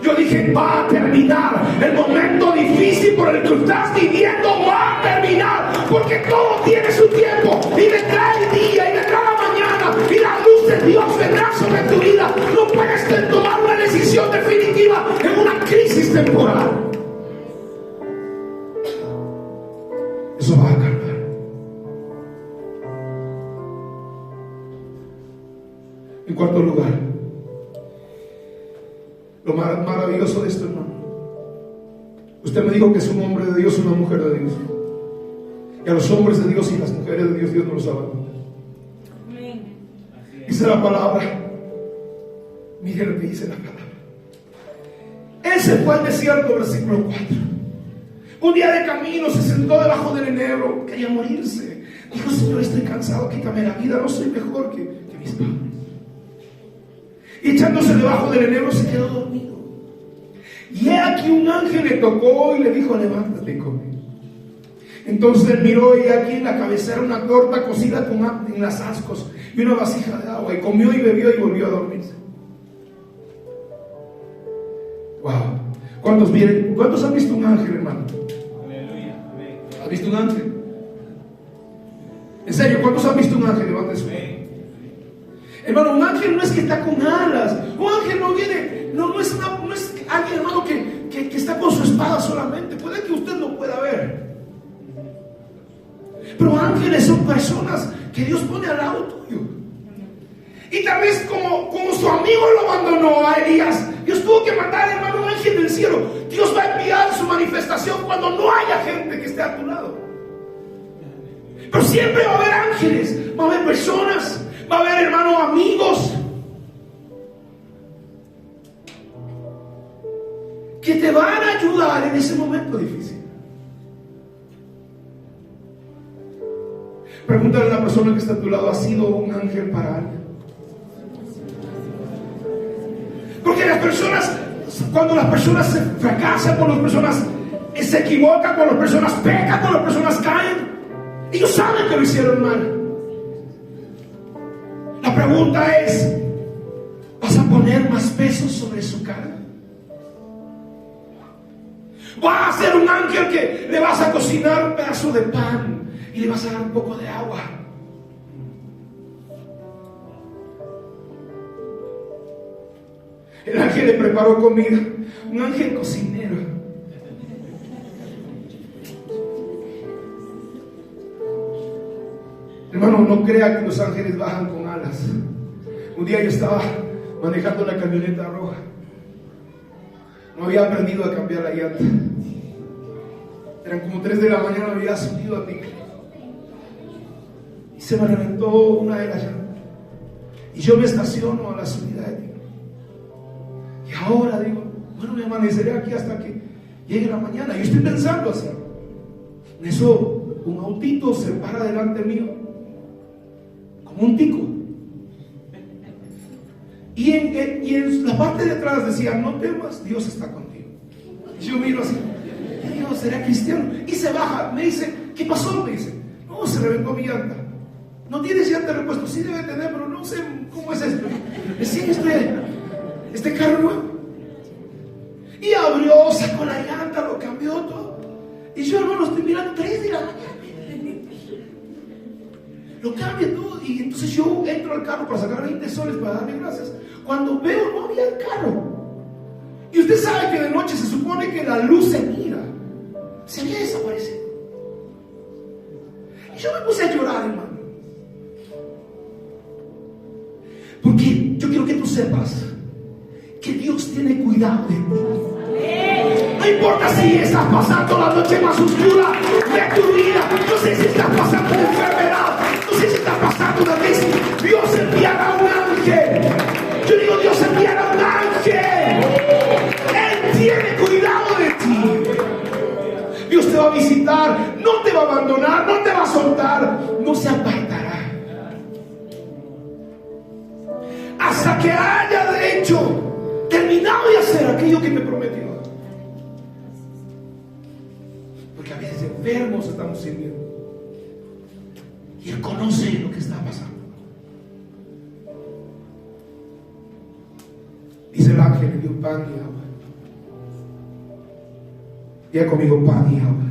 Yo dije, va a terminar. El momento difícil por el que estás viviendo va a terminar, porque todo tiene su tiempo, y vendrá el día, y vendrá la mañana, y la luz de Dios vendrá sobre tu vida. No puedes tomar una decisión definitiva en una crisis temporal. Eso va a cambiar. En cuarto lugar, lo maravilloso de esto, hermano, usted me dijo que es un hombre de Dios, una mujer de Dios, y a los hombres de Dios y las mujeres de Dios, Dios no los abandona. Dice la palabra, mire lo que dice la palabra. Él se fue al desierto, versículo 4. Un día de camino se sentó debajo del enebro, quería morirse. Dijo, Señor, estoy cansado, quítame la vida, no soy mejor que mis padres. Y echándose debajo del enebro se quedó dormido. Y he aquí un ángel le tocó y le dijo, levántate y come. Entonces él miró, y aquí en la cabecera una torta cocida en las ascos y una vasija de agua, y comió y bebió y volvió a dormirse. Wow. ¿Cuántos han visto un ángel, hermano? Aleluya. ¿Has visto un ángel? En serio, ¿cuántos han visto un ángel? Levante su mano. Hermano, un ángel no es que está con alas. Un ángel no viene, no es alguien, hermano, que está con su espada solamente. Puede que usted lo pueda ver, pero ángeles son personas que Dios pone al lado tuyo. Y tal vez como su amigo lo abandonó a Elías, Dios tuvo que mandar, hermano, un ángel del cielo. Dios va a enviar su manifestación cuando no haya gente que esté a tu lado. Pero siempre va a haber ángeles, va a haber personas, va a haber, hermano, amigos que te van a ayudar en ese momento difícil. Pregúntale a la persona que está a tu lado, ¿has sido un ángel para alguien? Porque las personas, cuando las personas se fracasan, cuando las personas se equivocan, cuando las personas pecan, cuando las personas caen, ellos saben que lo hicieron mal. La pregunta es, ¿vas a poner más peso sobre su cara? ¿Va a ser un ángel que le vas a cocinar un pedazo de pan y le vas a dar un poco de agua? El ángel le preparó comida, un ángel cocinero. Hermano, no crea que los ángeles bajan con alas. Un día yo estaba manejando la camioneta roja. No había aprendido a cambiar la llanta. Eran como 3 de la mañana, me había subido a pique y se me reventó una de las llantas. Y yo me estaciono a la subida de pique. Y ahora digo, bueno, me amaneceré aquí hasta que llegue la mañana. Yo estoy pensando así. En eso, un autito se para delante mío, como un tico. Y en la parte de atrás decía, no temas, Dios está contigo. Y yo miro así, y digo, ¿será cristiano? Y se baja, me dice, ¿qué pasó? Me dice, no, se reventó mi llanta. ¿No tienes llanta de repuesto? Sí debe tener, pero no sé cómo es esto. Recién este carro nuevo. Y abrió, sacó la llanta, lo cambió todo. Y yo, hermano, estoy mirando 3 de la mañana. Lo cambia todo. Y entonces yo entro al carro para sacar 20 soles para darle gracias. Cuando veo, no había el carro. Y usted sabe que de noche se supone que la luz se mira. Se había desaparecido. Y yo me puse a llorar, hermano. Porque yo quiero que tú sepas que Dios tiene cuidado de ti. No importa si estás pasando la noche más oscura de tu vida, no sé si estás pasando una enfermedad, no sé si estás pasando una crisis, Dios enviará un ángel. Yo digo, Dios enviará un ángel. Él tiene cuidado de ti. Dios te va a visitar, no te va a abandonar, no te va a soltar, no se apartará. terminado de hacer aquello que me prometió. Porque a veces enfermos estamos sirviendo y Él conoce lo que está pasando. Dice el ángel, le dio pan y agua. Diga conmigo, pan y agua.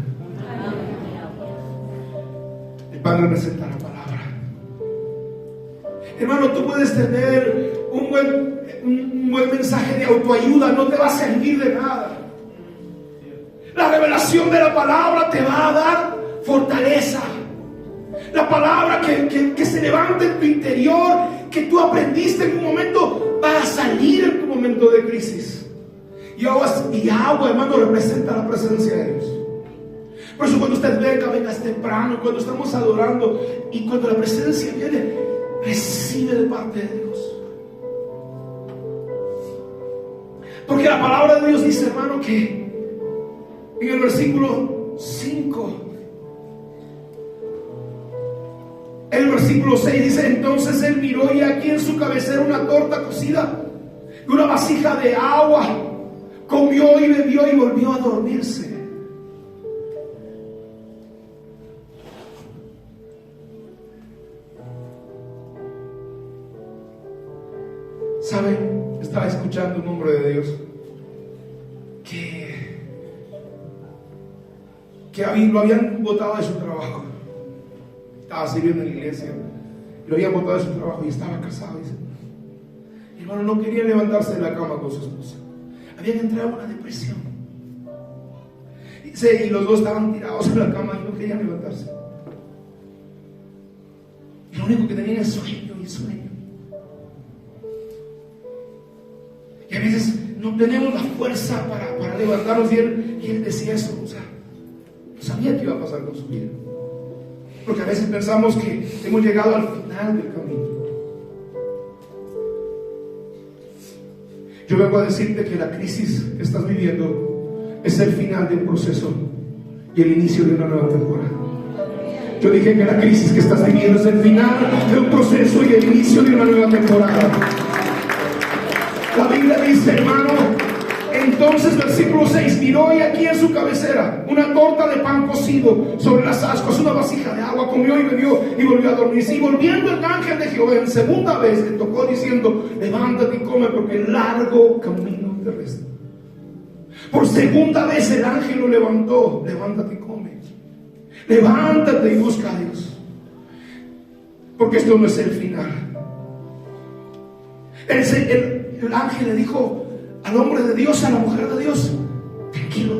El pan representa la palabra. Hermano, tú puedes tener un buen mensaje de autoayuda, no te va a servir de nada. La revelación de la palabra te va a dar fortaleza. La palabra que se levanta en tu interior, que tú aprendiste en un momento, va a salir en tu momento de crisis. Y agua, hermano, representa la presencia de Dios. Por eso cuando usted vengas temprano, cuando estamos adorando y cuando la presencia viene, recibe de parte de Dios. Porque la palabra de Dios dice, hermano, que en el versículo 5, el versículo 6 dice: entonces él miró y aquí en su cabecera una torta cocida y una vasija de agua. Comió y bebió y volvió a dormirse. ¿Saben? Estaba escuchando un hombre de Dios que lo habían botado de su trabajo. Estaba sirviendo en la iglesia, lo habían botado de su trabajo y estaba casado. Dice, mi hermano no quería levantarse de la cama con su esposa. Habían entrado en una depresión. Dice, y los dos estaban tirados en la cama y no querían levantarse. Y lo único que tenían es sueño y sueño. Y a veces no tenemos la fuerza para levantarnos. Y él decía eso, o sea, no sabía qué iba a pasar con su vida. Porque a veces pensamos que hemos llegado al final del camino. Yo vengo a decirte que la crisis que estás viviendo es el final de un proceso y el inicio de una nueva temporada. Yo dije que la crisis que estás viviendo es el final de un proceso y el inicio de una nueva temporada. La Biblia dice, hermano, entonces versículo 6, miró y aquí en su cabecera una torta de pan cocido sobre las ascuas, una vasija de agua, comió y bebió y volvió a dormirse. Y volviendo el ángel de Jehová en segunda vez le tocó diciendo, levántate y come porque el largo camino te resta. Por segunda vez el ángel lo levantó, levántate y come. Levántate y busca a Dios. Porque esto no es el final. El ángel le dijo al hombre de Dios, a la mujer de Dios, tranquilo.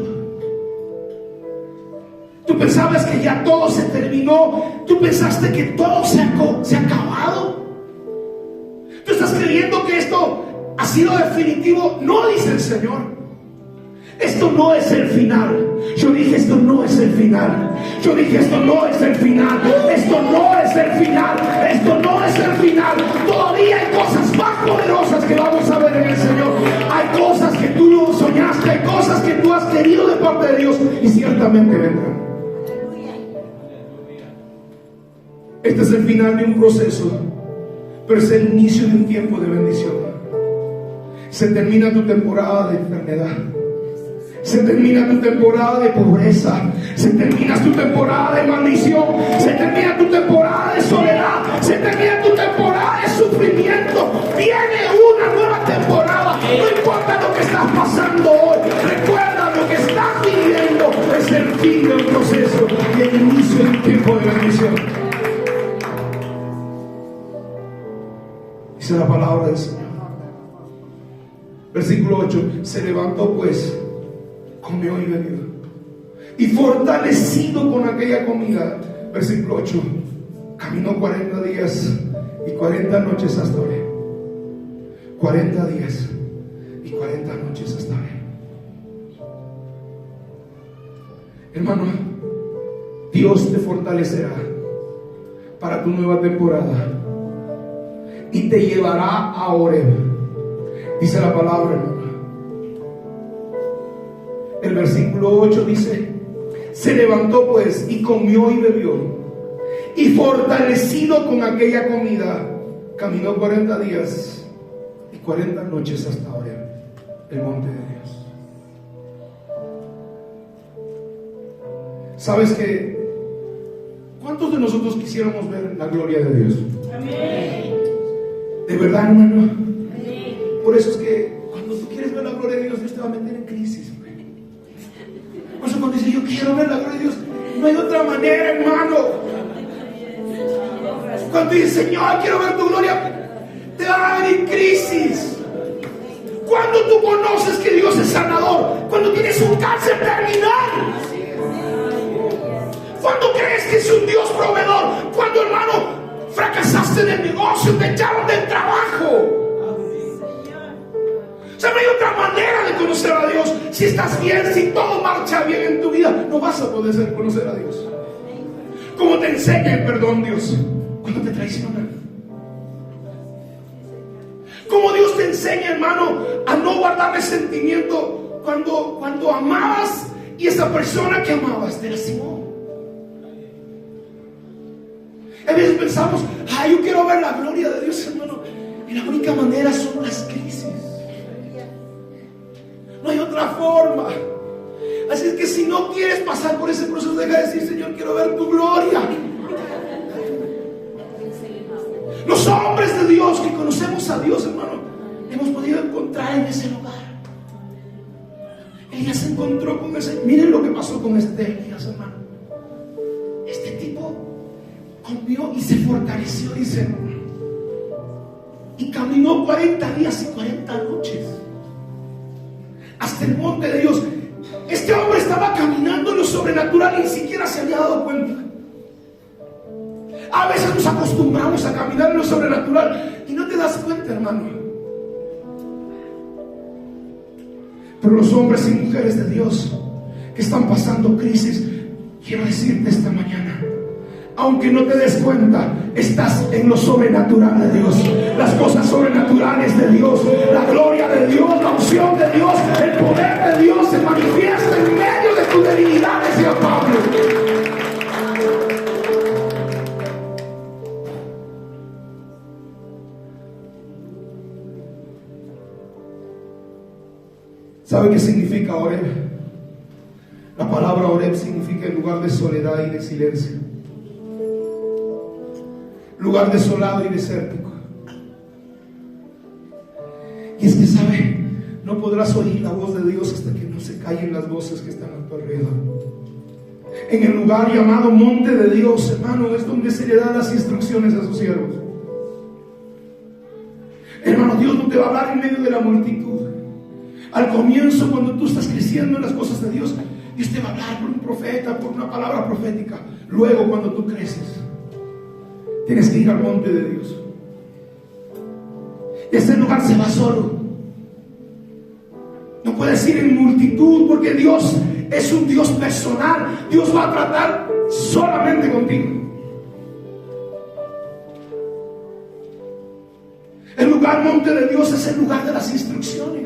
Tú pensabas que ya todo se terminó. Tú pensaste que todo se ha acabado. Tú estás creyendo que esto ha sido definitivo. No, dice el Señor. Esto no es el final. Yo dije, esto no es el final. Yo dije, esto no es el final. Esto no es el final. Esto no es el final. Todavía hay cosas más poderosas que vamos a ver en el Señor. Hay cosas que tú no soñaste. Hay cosas que tú has querido de parte de Dios. Y ciertamente vendrán. Este es el final de un proceso, pero es el inicio de un tiempo de bendición. Se termina tu temporada de enfermedad. Se termina tu temporada de pobreza. Se termina tu temporada de maldición. Se termina tu temporada de soledad. Se termina tu temporada de sufrimiento. Viene una nueva temporada. No importa lo que estás pasando hoy. Recuerda, lo que estás viviendo es el fin del proceso y el inicio de un tiempo de bendición. Dice la palabra del Señor. Versículo 8. Se levantó pues, comió y bebió, y fortalecido con aquella comida, versículo 8, caminó 40 días y 40 noches hasta hoy. 40 días y 40 noches hasta hoy. Hermano, Dios te fortalecerá para tu nueva temporada y te llevará a Horeb. Dice la palabra, hermano. El versículo 8 dice, se levantó pues y comió y bebió, y fortalecido con aquella comida, caminó 40 días y 40 noches hasta ahora. el monte de Dios. ¿Sabes qué? ¿Cuántos de nosotros quisiéramos ver la gloria de Dios? Amén. ¿De verdad, hermano? Amén. Por eso es que cuando tú quieres ver la gloria de Dios, Dios te va a meter en crisis. Por eso cuando dices, yo quiero ver la gloria de Dios, no hay otra manera, hermano. Cuando dices, Señor, quiero ver tu gloria, te va a venir crisis. Cuando tú conoces que Dios es sanador, cuando tienes un cáncer terminal, cuando crees que es un Dios proveedor, cuando, hermano, fracasaste en el negocio, te echaron del trabajo. O sea, no hay otra manera de conocer a Dios. Si estás bien, si todo marcha bien en tu vida, no vas a poder conocer a Dios. Como te enseña el perdón Dios cuando te traicionan. Como Dios te enseña, hermano, a no guardar resentimiento cuando amabas y esa persona que amabas te lastimó. A veces pensamos, yo quiero ver la gloria de Dios, hermano, y la única manera son las crisis. No hay otra forma. Así es que si no quieres pasar por ese proceso, deja de decir, Señor, quiero ver tu gloria. Los hombres de Dios que conocemos a Dios, hermano, hemos podido encontrar en ese lugar. Elías se encontró con ese. Miren lo que pasó con Elías, hermano. Este tipo comió y se fortaleció, dice, y caminó 40 días y 40 noches hasta el monte de Dios. Este hombre estaba caminando en lo sobrenatural y ni siquiera se había dado cuenta. A veces nos acostumbramos a caminar en lo sobrenatural y no te das cuenta, hermano. Pero los hombres y mujeres de Dios que están pasando crisis, quiero decirte esta mañana, aunque no te des cuenta, estás en lo sobrenatural de Dios. Las cosas sobrenaturales de Dios, la gloria de Dios, la unción de Dios, el poder de Dios se manifiesta en medio de tus debilidades, decía Pablo. ¿Sabe qué significa Oreb? La palabra Oreb significa lugar de soledad y de silencio, lugar desolado y desértico. Y es que, ¿sabe? No podrás oír la voz de Dios hasta que no se callen las voces que están a tu alrededor. En el lugar llamado monte de Dios, hermano, es donde se le dan las instrucciones a sus siervos. Hermano, Dios no te va a hablar en medio de la multitud. Al comienzo, cuando tú estás creciendo en las cosas de Dios, Dios te va a hablar por un profeta, por una palabra profética. Luego, cuando tú creces, tienes que ir al monte de Dios. Y ese lugar se va solo. No puedes ir en multitud, porque Dios es un Dios personal. Dios va a tratar solamente contigo. El lugar monte de Dios es el lugar de las instrucciones.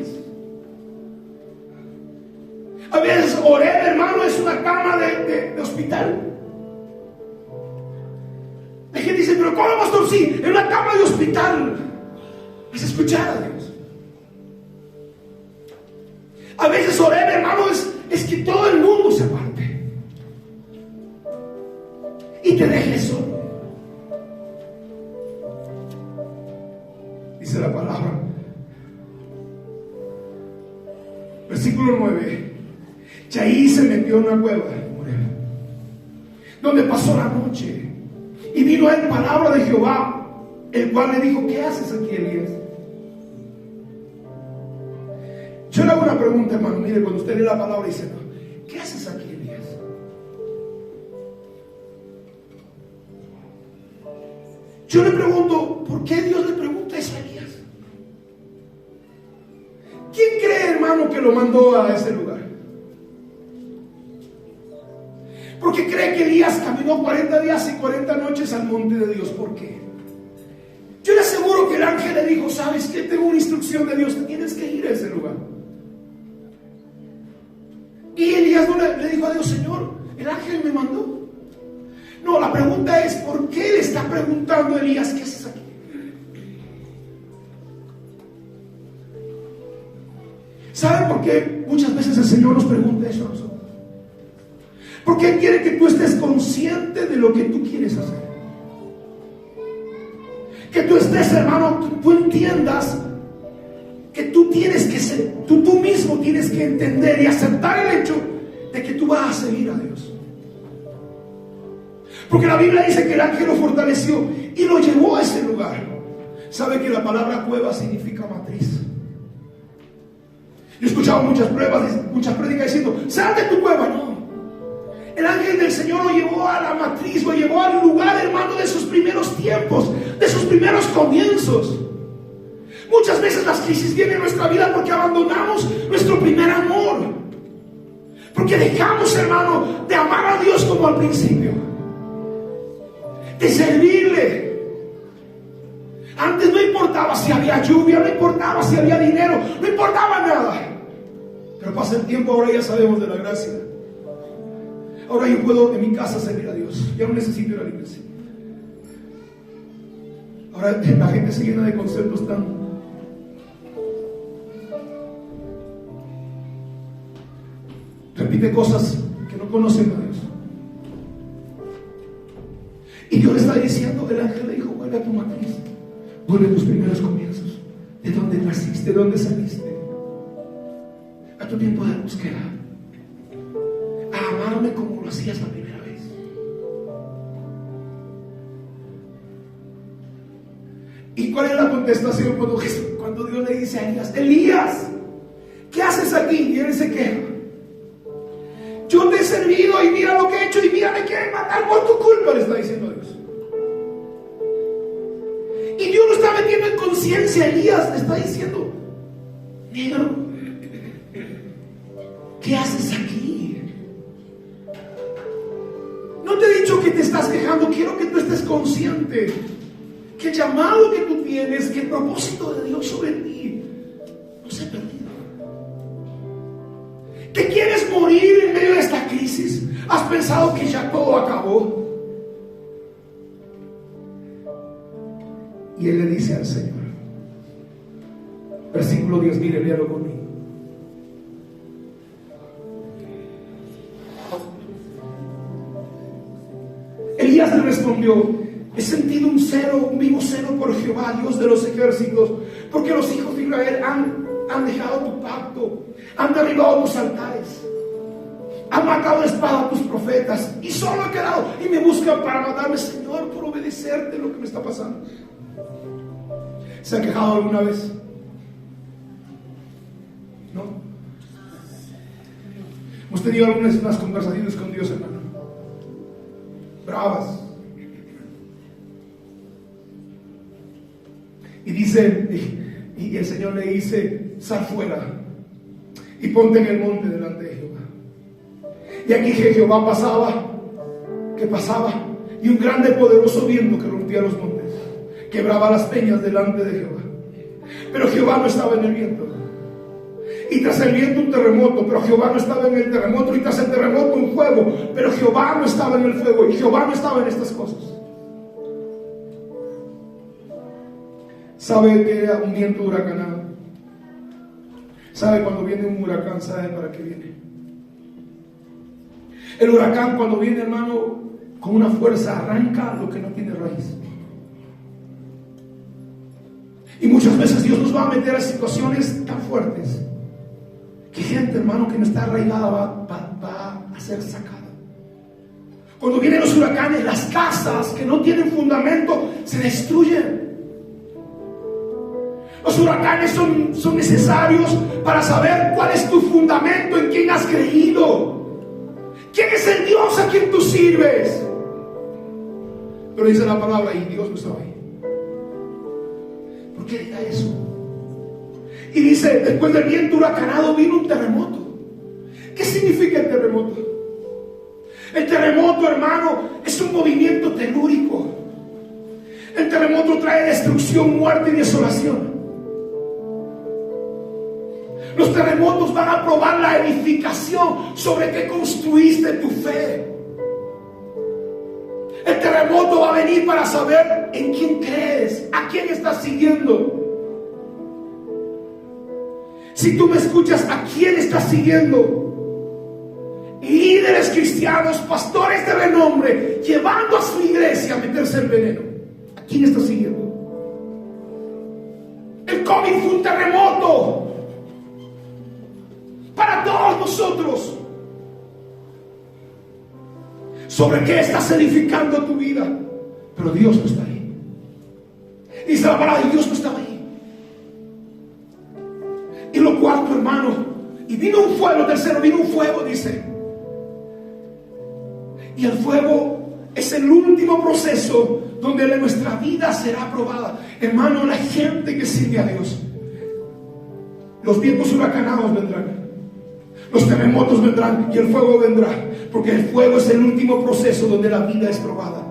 A veces Oreb, hermano, es una cama de hospital. Hay gente que dice, pero ¿cómo, pastor? Sí, en una cama de hospital vas a escuchar a Dios. A veces Oreb, hermano, es que todo el mundo se aparte y te deje solo. Dice la palabra, versículo 9. Y ahí se metió en una cueva, donde pasó la noche. Y vino a él palabra de Jehová, el cual le dijo, ¿qué haces aquí, Elías? Yo le hago una pregunta, hermano. Mire, cuando usted lee la palabra y dice, ¿qué haces aquí, Elías? Yo le pregunto, ¿por qué Dios le pregunta eso a Elías? ¿Quién cree, hermano, que lo mandó a ese lugar? Porque cree que Elías caminó 40 días y 40 noches al monte de Dios. ¿Por qué? Yo le aseguro que el ángel le dijo, ¿sabes qué? Tengo una instrucción de Dios, tienes que ir a ese lugar. Y Elías no le dijo a Dios, Señor, el ángel me mandó. No, la pregunta es, ¿por qué le está preguntando a Elías, ¿qué haces aquí? ¿Saben por qué muchas veces el Señor nos pregunta eso a nosotros? Porque Él quiere que tú estés consciente de lo que tú quieres hacer. Que tú estés, hermano, tú entiendas que tú tienes que ser, tú mismo tienes que entender y aceptar el hecho de que tú vas a seguir a Dios. Porque la Biblia dice que el ángel lo fortaleció y lo llevó a ese lugar. ¿Sabe que la palabra cueva significa matriz? Yo he escuchado muchas prédicas diciendo, sal de tu cueva. No. El ángel del Señor lo llevó a la matriz, lo llevó al lugar, hermano, de sus primeros tiempos, de sus primeros comienzos. Muchas veces las crisis vienen en nuestra vida porque abandonamos nuestro primer amor. Porque dejamos, hermano, de amar a Dios como al principio. De servirle. Antes no importaba si había lluvia, no importaba si había dinero, no importaba nada. Pero pasa el tiempo, ahora ya sabemos de la gracia. Ahora yo puedo en mi casa servir a Dios. Ya no necesito ir a la iglesia. Ahora la gente se llena de conceptos tan... repite cosas que no conocen a Dios. Y Dios le está diciendo, el ángel le dijo, vuelve a tu matriz. Vuelve a tus primeros comienzos. De dónde naciste, de dónde saliste. A tu tiempo de búsqueda. A amarme como lo hacías la primera vez. ¿Y cuál es la contestación cuando Dios le dice a Elías, Elías, ¿qué haces aquí? Y él se queja. Yo te he servido y mira lo que he hecho y mira, me quieren matar por tu culpa, le está diciendo a Dios. Y Dios lo está metiendo en conciencia. Elías le está diciendo, negro, ¿qué haces aquí? No te he dicho que te estás quejando, quiero que tú estés consciente que el llamado que tú tienes, que el propósito de Dios sobre ti no se ha perdido. ¿Te quieres morir en medio de esta crisis? ¿Has pensado que ya todo acabó? Y él le dice al Señor, versículo 10, mire, léalo conmigo. Elías le respondió, he sentido un vivo celo por Jehová, Dios de los ejércitos, porque los hijos de Israel han dejado tu pacto, han derribado tus altares, han matado de espada a tus profetas, y solo he quedado, y me buscan para matarme. Señor, por obedecerte lo que me está pasando. ¿Se ha quejado alguna vez? ¿No? Hemos tenido algunas conversaciones con Dios, hermano, bravas. Y dice, y el Señor le dice, sal fuera y ponte en el monte delante de Jehová. Y aquí Jehová pasaba, y un grande poderoso viento que rompía los montes, quebraba las peñas delante de Jehová. Pero Jehová no estaba en el viento. Y tras el viento un terremoto, pero Jehová no estaba en el terremoto. Y tras el terremoto un fuego, pero Jehová no estaba en el fuego. Y Jehová no estaba en estas cosas. ¿Sabe que era un viento huracanado? ¿Sabe cuando viene un huracán? ¿Sabe para qué viene? El huracán, cuando viene, hermano, con una fuerza arranca lo que no tiene raíz. Y muchas veces Dios nos va a meter a situaciones tan fuertes que gente, hermano, que no está arraigada va a ser sacada. Cuando vienen los huracanes, las casas que no tienen fundamento se destruyen. Los huracanes son necesarios para saber cuál es tu fundamento, en quién has creído, quién es el Dios a quien tú sirves. Pero dice la palabra, y Dios no estaba ahí. ¿Por qué diga eso? Y dice, después del viento huracanado vino un terremoto. ¿Qué significa el terremoto? El terremoto, hermano, es un movimiento telúrico. El terremoto trae destrucción, muerte y desolación. Los terremotos van a probar la edificación sobre que construiste tu fe. El terremoto va a venir para saber en quién crees, a quién estás siguiendo. Si tú me escuchas, ¿a quién estás siguiendo? Líderes cristianos, pastores de renombre, llevando a su iglesia a meterse el veneno. ¿A quién estás siguiendo? El COVID fue un terremoto para todos nosotros. ¿Sobre qué estás edificando tu vida? Pero Dios no está ahí. Dice la palabra, y Dios no estaba ahí. Y lo cuarto, hermano, y vino un fuego, tercero, vino un fuego, dice. Y el fuego es el último proceso donde nuestra vida será probada. Hermano, la gente que sirve a Dios, los vientos huracanados vendrán, los terremotos vendrán y el fuego vendrá, porque el fuego es el último proceso donde la vida es probada.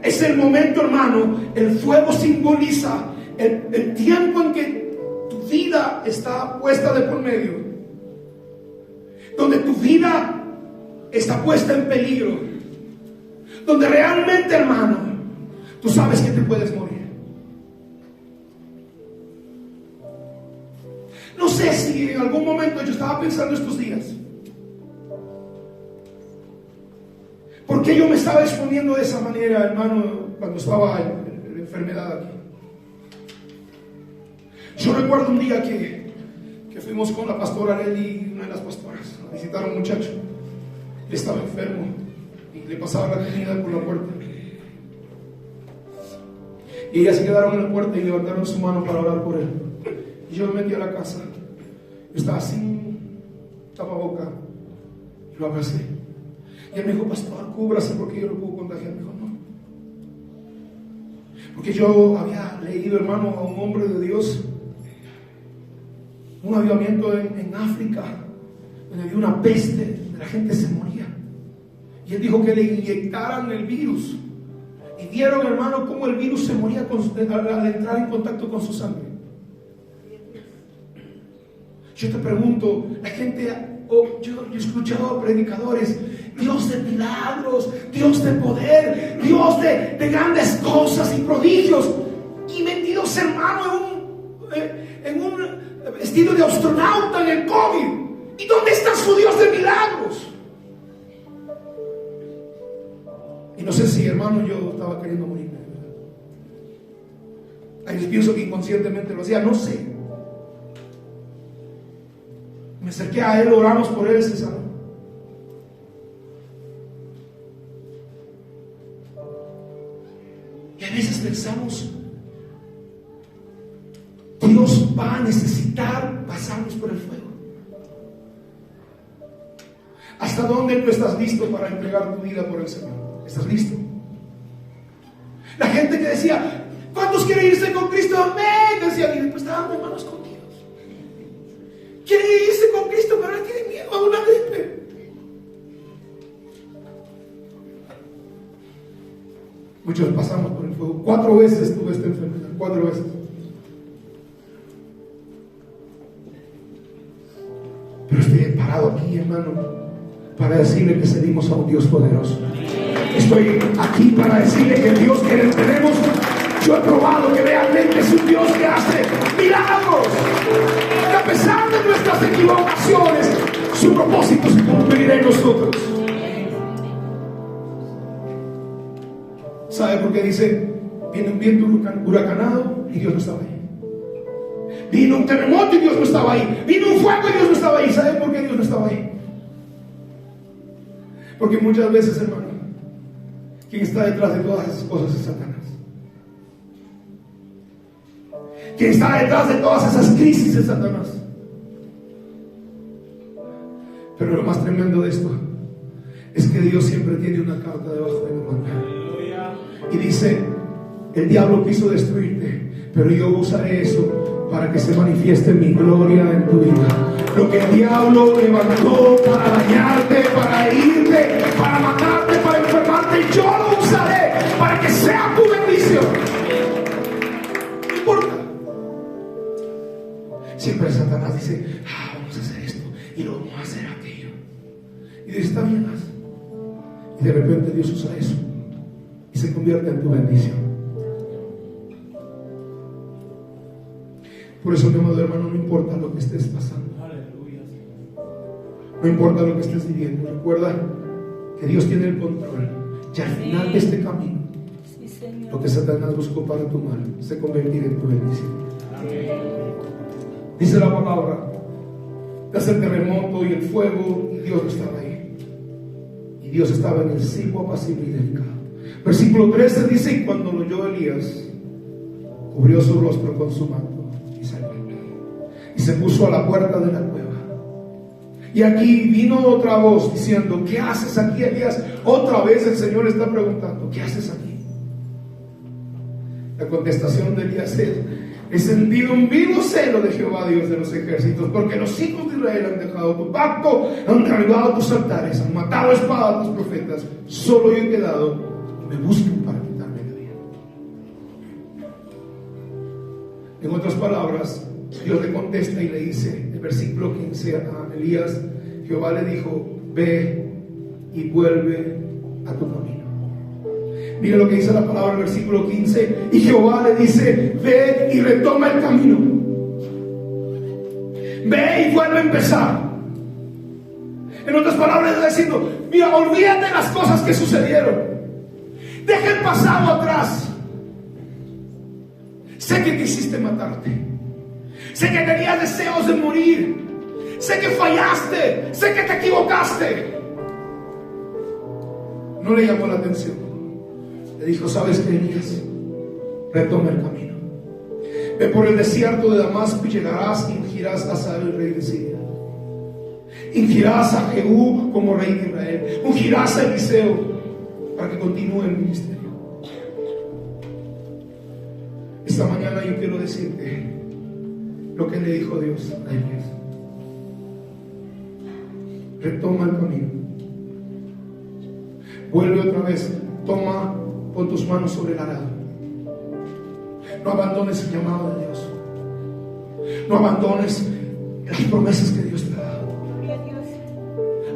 Es el momento, hermano. El fuego simboliza el tiempo en que tu vida está puesta de por medio, donde tu vida está puesta en peligro, donde realmente, hermano, tú sabes que te puedes morir. No sé si en algún momento yo estaba pensando estos días, ¿por qué yo me estaba exponiendo de esa manera, hermano, cuando estaba en la enfermedad aquí? Yo recuerdo un día que fuimos con la pastora Nelly, una de las pastoras, a visitar a un muchacho. Él estaba enfermo y le pasaba la comida por la puerta. Y ellas se quedaron en la puerta y levantaron su mano para orar por él. Y yo me metí a la casa. Yo estaba sin tapaboca y lo abracé. Y él me dijo, pastor, cúbrase porque yo lo puedo contagiar. Me dijo, no. Porque yo había leído, hermano, a un hombre de Dios, un avivamiento en África, donde había una peste, la gente se moría. Y él dijo que le inyectaran el virus. Y vieron, hermano, cómo el virus se moría al entrar en contacto con su sangre. Yo te pregunto, la gente, yo he escuchado a predicadores, Dios de milagros, Dios de poder, Dios de grandes cosas y prodigios, y metidos, hermano, en un estilo de astronauta en el COVID. ¿Y dónde está su Dios de milagros? Y no sé si, hermano, yo estaba queriendo morirme. A veces pienso que inconscientemente lo hacía, no sé. Me acerqué a él, oramos por él, se sanó. Y a veces pensamos, Dios va a necesitar pasarnos por el fuego. ¿Hasta dónde tú estás listo para entregar tu vida por el Señor? ¿Estás listo? La gente que decía, ¿cuántos quieren irse con Cristo? Amén. Decía, y después estaban de manos con Dios. Quieren irse con Cristo, pero ahora tienen miedo a una gripe. Muchos pasamos por el fuego. 4 veces tuve esta enfermedad, 4 veces. Pero estoy parado aquí, hermano, para decirle que servimos a un Dios poderoso. Estoy aquí para decirle que el Dios que tenemos, yo he probado que realmente es un Dios que hace milagros. Que a pesar de nuestras equivocaciones, su propósito se cumplirá en nosotros. ¿Sabe por qué dice? Viene un viento huracanado y Dios no estaba ahí. Vino un terremoto y Dios no estaba ahí. Vino un fuego y Dios no estaba ahí. ¿Sabe por qué Dios no estaba ahí? Porque muchas veces, hermano, quien está detrás de todas esas cosas es Satanás. Quien está detrás de todas esas crisis es Satanás. Pero lo más tremendo de esto es que Dios siempre tiene una carta debajo de la manga. Y dice, el diablo quiso destruirte, pero yo usaré eso para que se manifieste mi gloria en tu vida. Lo que el diablo levantó para dañarte, para herirte, para matarte, para enfermarte, yo lo usaré para que sea tu bendición. No importa. Siempre Satanás dice, vamos a hacer esto y lo vamos a hacer aquello. Y dice, está bien, haz. Y de repente Dios usa eso y se convierte en tu bendición. Por eso, mi amado hermano, no importa lo que estés pasando, no importa lo que estés viviendo, recuerda que Dios tiene el control. Y al final de este camino, lo que Satanás buscó para tu mal se convertirá en tu bendición. Dice la palabra, hace el terremoto y el fuego, y Dios no estaba ahí. Y Dios estaba en el silbo apacible y delicado. Versículo 13 dice: y cuando lo oyó Elías, cubrió su rostro con su manto y salió. Y se puso a la puerta de la cueva. Y aquí vino otra voz diciendo: ¿qué haces aquí, Elías? Otra vez el Señor está preguntando: ¿qué haces aquí? La contestación de Elías es: he sentido un vivo celo de Jehová, Dios de los ejércitos, porque los hijos de Israel han dejado tu pacto, han derribado tus altares, han matado a espada a tus profetas. Solo yo he quedado y me buscan para quitarme la vida. En otras palabras, Dios le contesta y le dice, el versículo 15 a Elías: Jehová le dijo: ve y vuelve a tu camino. Mira lo que dice la palabra en el versículo 15. Y Jehová le dice: ve y retoma el camino. Ve y vuelve a empezar. En otras palabras está diciendo: mira, olvídate de las cosas que sucedieron. Deja el pasado atrás. Sé que quisiste matarte. Sé que tenías deseos de morir. Sé que fallaste. Sé que te equivocaste. No le llamó la atención. Le dijo: ¿sabes qué, Elías? Retoma el camino. Ve por el desierto de Damasco y llegarás y ungirás a Saúl, rey de Siria. Ungirás a Jehú como rey de Israel. Ungirás a Eliseo para que continúe el ministerio. Esta mañana yo quiero decirte lo que le dijo Dios a Elías. Retoma el camino. Vuelve otra vez. Pon tus manos sobre el arado. No abandones el llamado de Dios. No abandones las promesas que Dios te ha dado.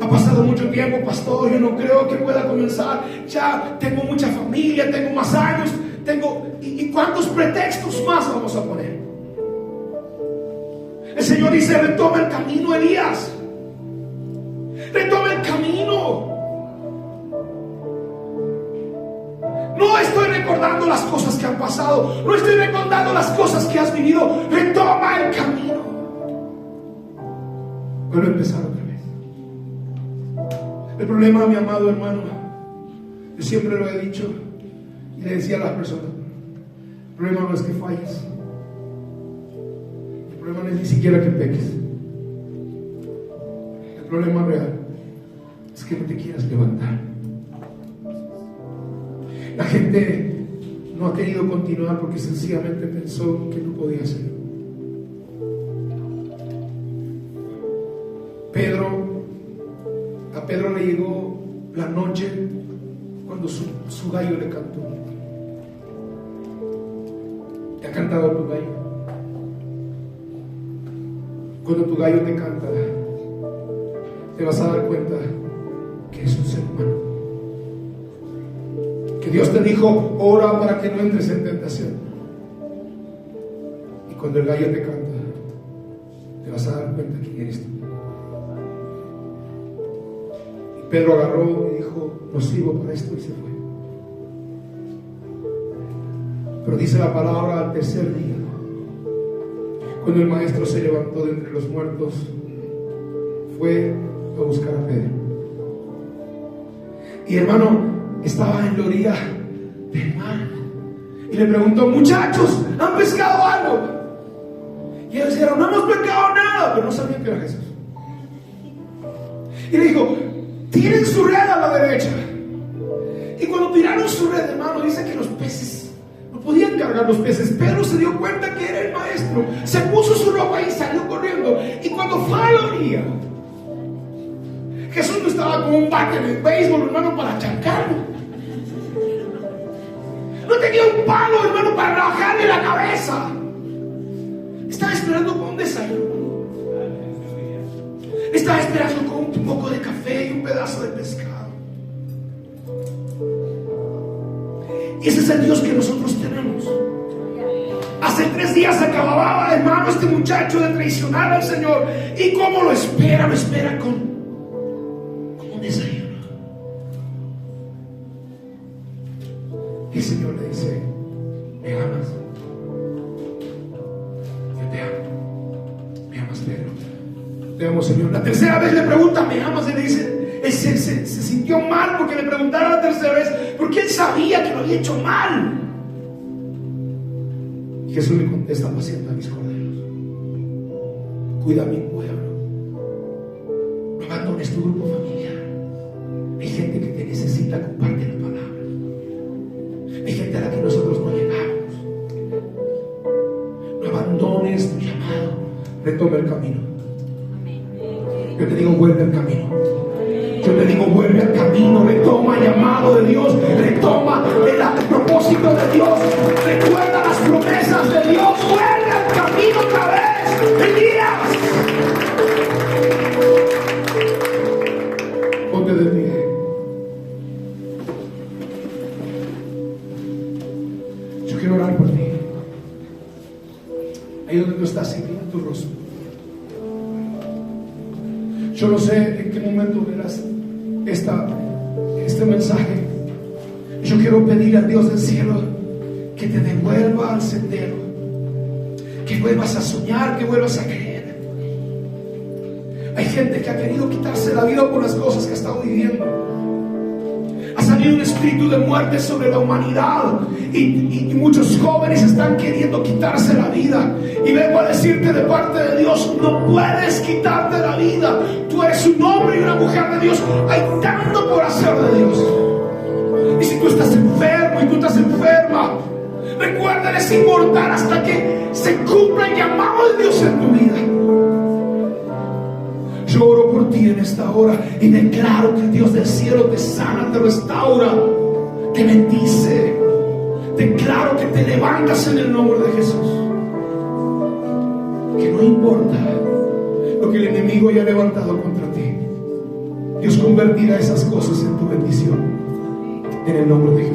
Ha pasado mucho tiempo, pastor, yo no creo que pueda comenzar. Ya tengo mucha familia, tengo más años, ¿y cuántos pretextos más vamos a poner? El Señor dice: retoma el camino, Elías. Retoma el camino. No estoy recordando las cosas que han pasado. No estoy recordando las cosas que has vivido. Retoma el camino. Vuelve a empezar otra vez. El problema, mi amado hermano, yo siempre lo he dicho y le decía a las personas: el problema no es que falles. El problema no es ni siquiera que peques. El problema real es que no te quieras levantar. La gente no ha querido continuar porque sencillamente pensó que no podía hacerlo. A Pedro le llegó la noche cuando su gallo le cantó. ¿Te ha cantado tu gallo? Cuando tu gallo te canta, te vas a dar cuenta que es un ser humano. Que Dios te dijo: ora para que no entres en tentación. Y cuando el gallo te canta, te vas a dar cuenta quién eres tú. Y Pedro agarró y dijo: no sirvo para esto, y se fue. Pero dice la palabra: al tercer día, cuando el maestro se levantó de entre los muertos, fue a buscar a Pedro. Y hermano, estaba en la orilla del mar y le preguntó: muchachos, ¿han pescado algo? Y ellos dijeron: no hemos pescado nada, pero no sabían que era Jesús. Y le dijo: tiren su red a la derecha. Y cuando tiraron su red, hermano, dice que los peces no podían cargar los peces. Pedro se dio cuenta que era el maestro, se puso su ropa y salió corriendo. Y cuando fue a la orilla, Jesús no estaba con un bate de béisbol, hermano, para chancarlo. No tenía un palo, hermano, para bajarle la cabeza. Estaba esperando con un desayuno. Estaba esperando con un poco de café y un pedazo de pescado. Y ese es el Dios que nosotros tenemos. Hace 3 días acababa, hermano, este muchacho de traicionar al Señor. ¿Y cómo lo espera? Lo espera con un desayuno. Y el Señor le dice: ¿me amas? Yo te amo. ¿Me amas, Pedro? Te amo, Señor. La tercera vez le pregunta: ¿me amas? Y le dice, él se sintió mal porque le preguntaron la tercera vez, porque él sabía que lo había hecho mal. Y Jesús le contesta: apacienta mis corderos, cuida a mi pueblo, no abandones tu grupo familiar. Hay gente que te necesita, comparte la palabra. Hay gente a la que nosotros no llegamos. No abandones tu llamado, retoma el camino. Yo te digo, vuelve al camino. Yo te digo, vuelve al camino, retoma el llamado de Dios, retoma el propósito de Dios, recuerda las promesas de Dios, vuelve al camino otra vez. Elías, ponte de pie. Yo quiero orar por ti. Ahí donde tú estás, inclina tu rostro. Yo no sé en qué momento verás este mensaje. Yo quiero pedir al Dios del cielo que te devuelva al sendero, que vuelvas a soñar, que vuelvas a creer. Hay gente que ha querido quitarse la vida por las cosas que ha estado viviendo. Ha salido un espíritu de muerte sobre la humanidad y muchos jóvenes están queriendo quitarse la vida. Y vengo a decirte de parte de Dios: no puedes quitarte la vida. Tú eres un hombre y una mujer de Dios. Hay tanto por hacer de Dios. Y si tú estás enfermo y tú estás enferma, recuerda, eres inmortal hasta que se cumpla el llamado de Dios en tu vida. Yo oro por ti en esta hora y declaro que el Dios del cielo te sana, te restaura, te bendice. Declaro que te levantas en el nombre de Jesús. Que no importa lo que el enemigo haya levantado contra ti, Dios convertirá esas cosas en tu bendición, en el nombre de Jesús.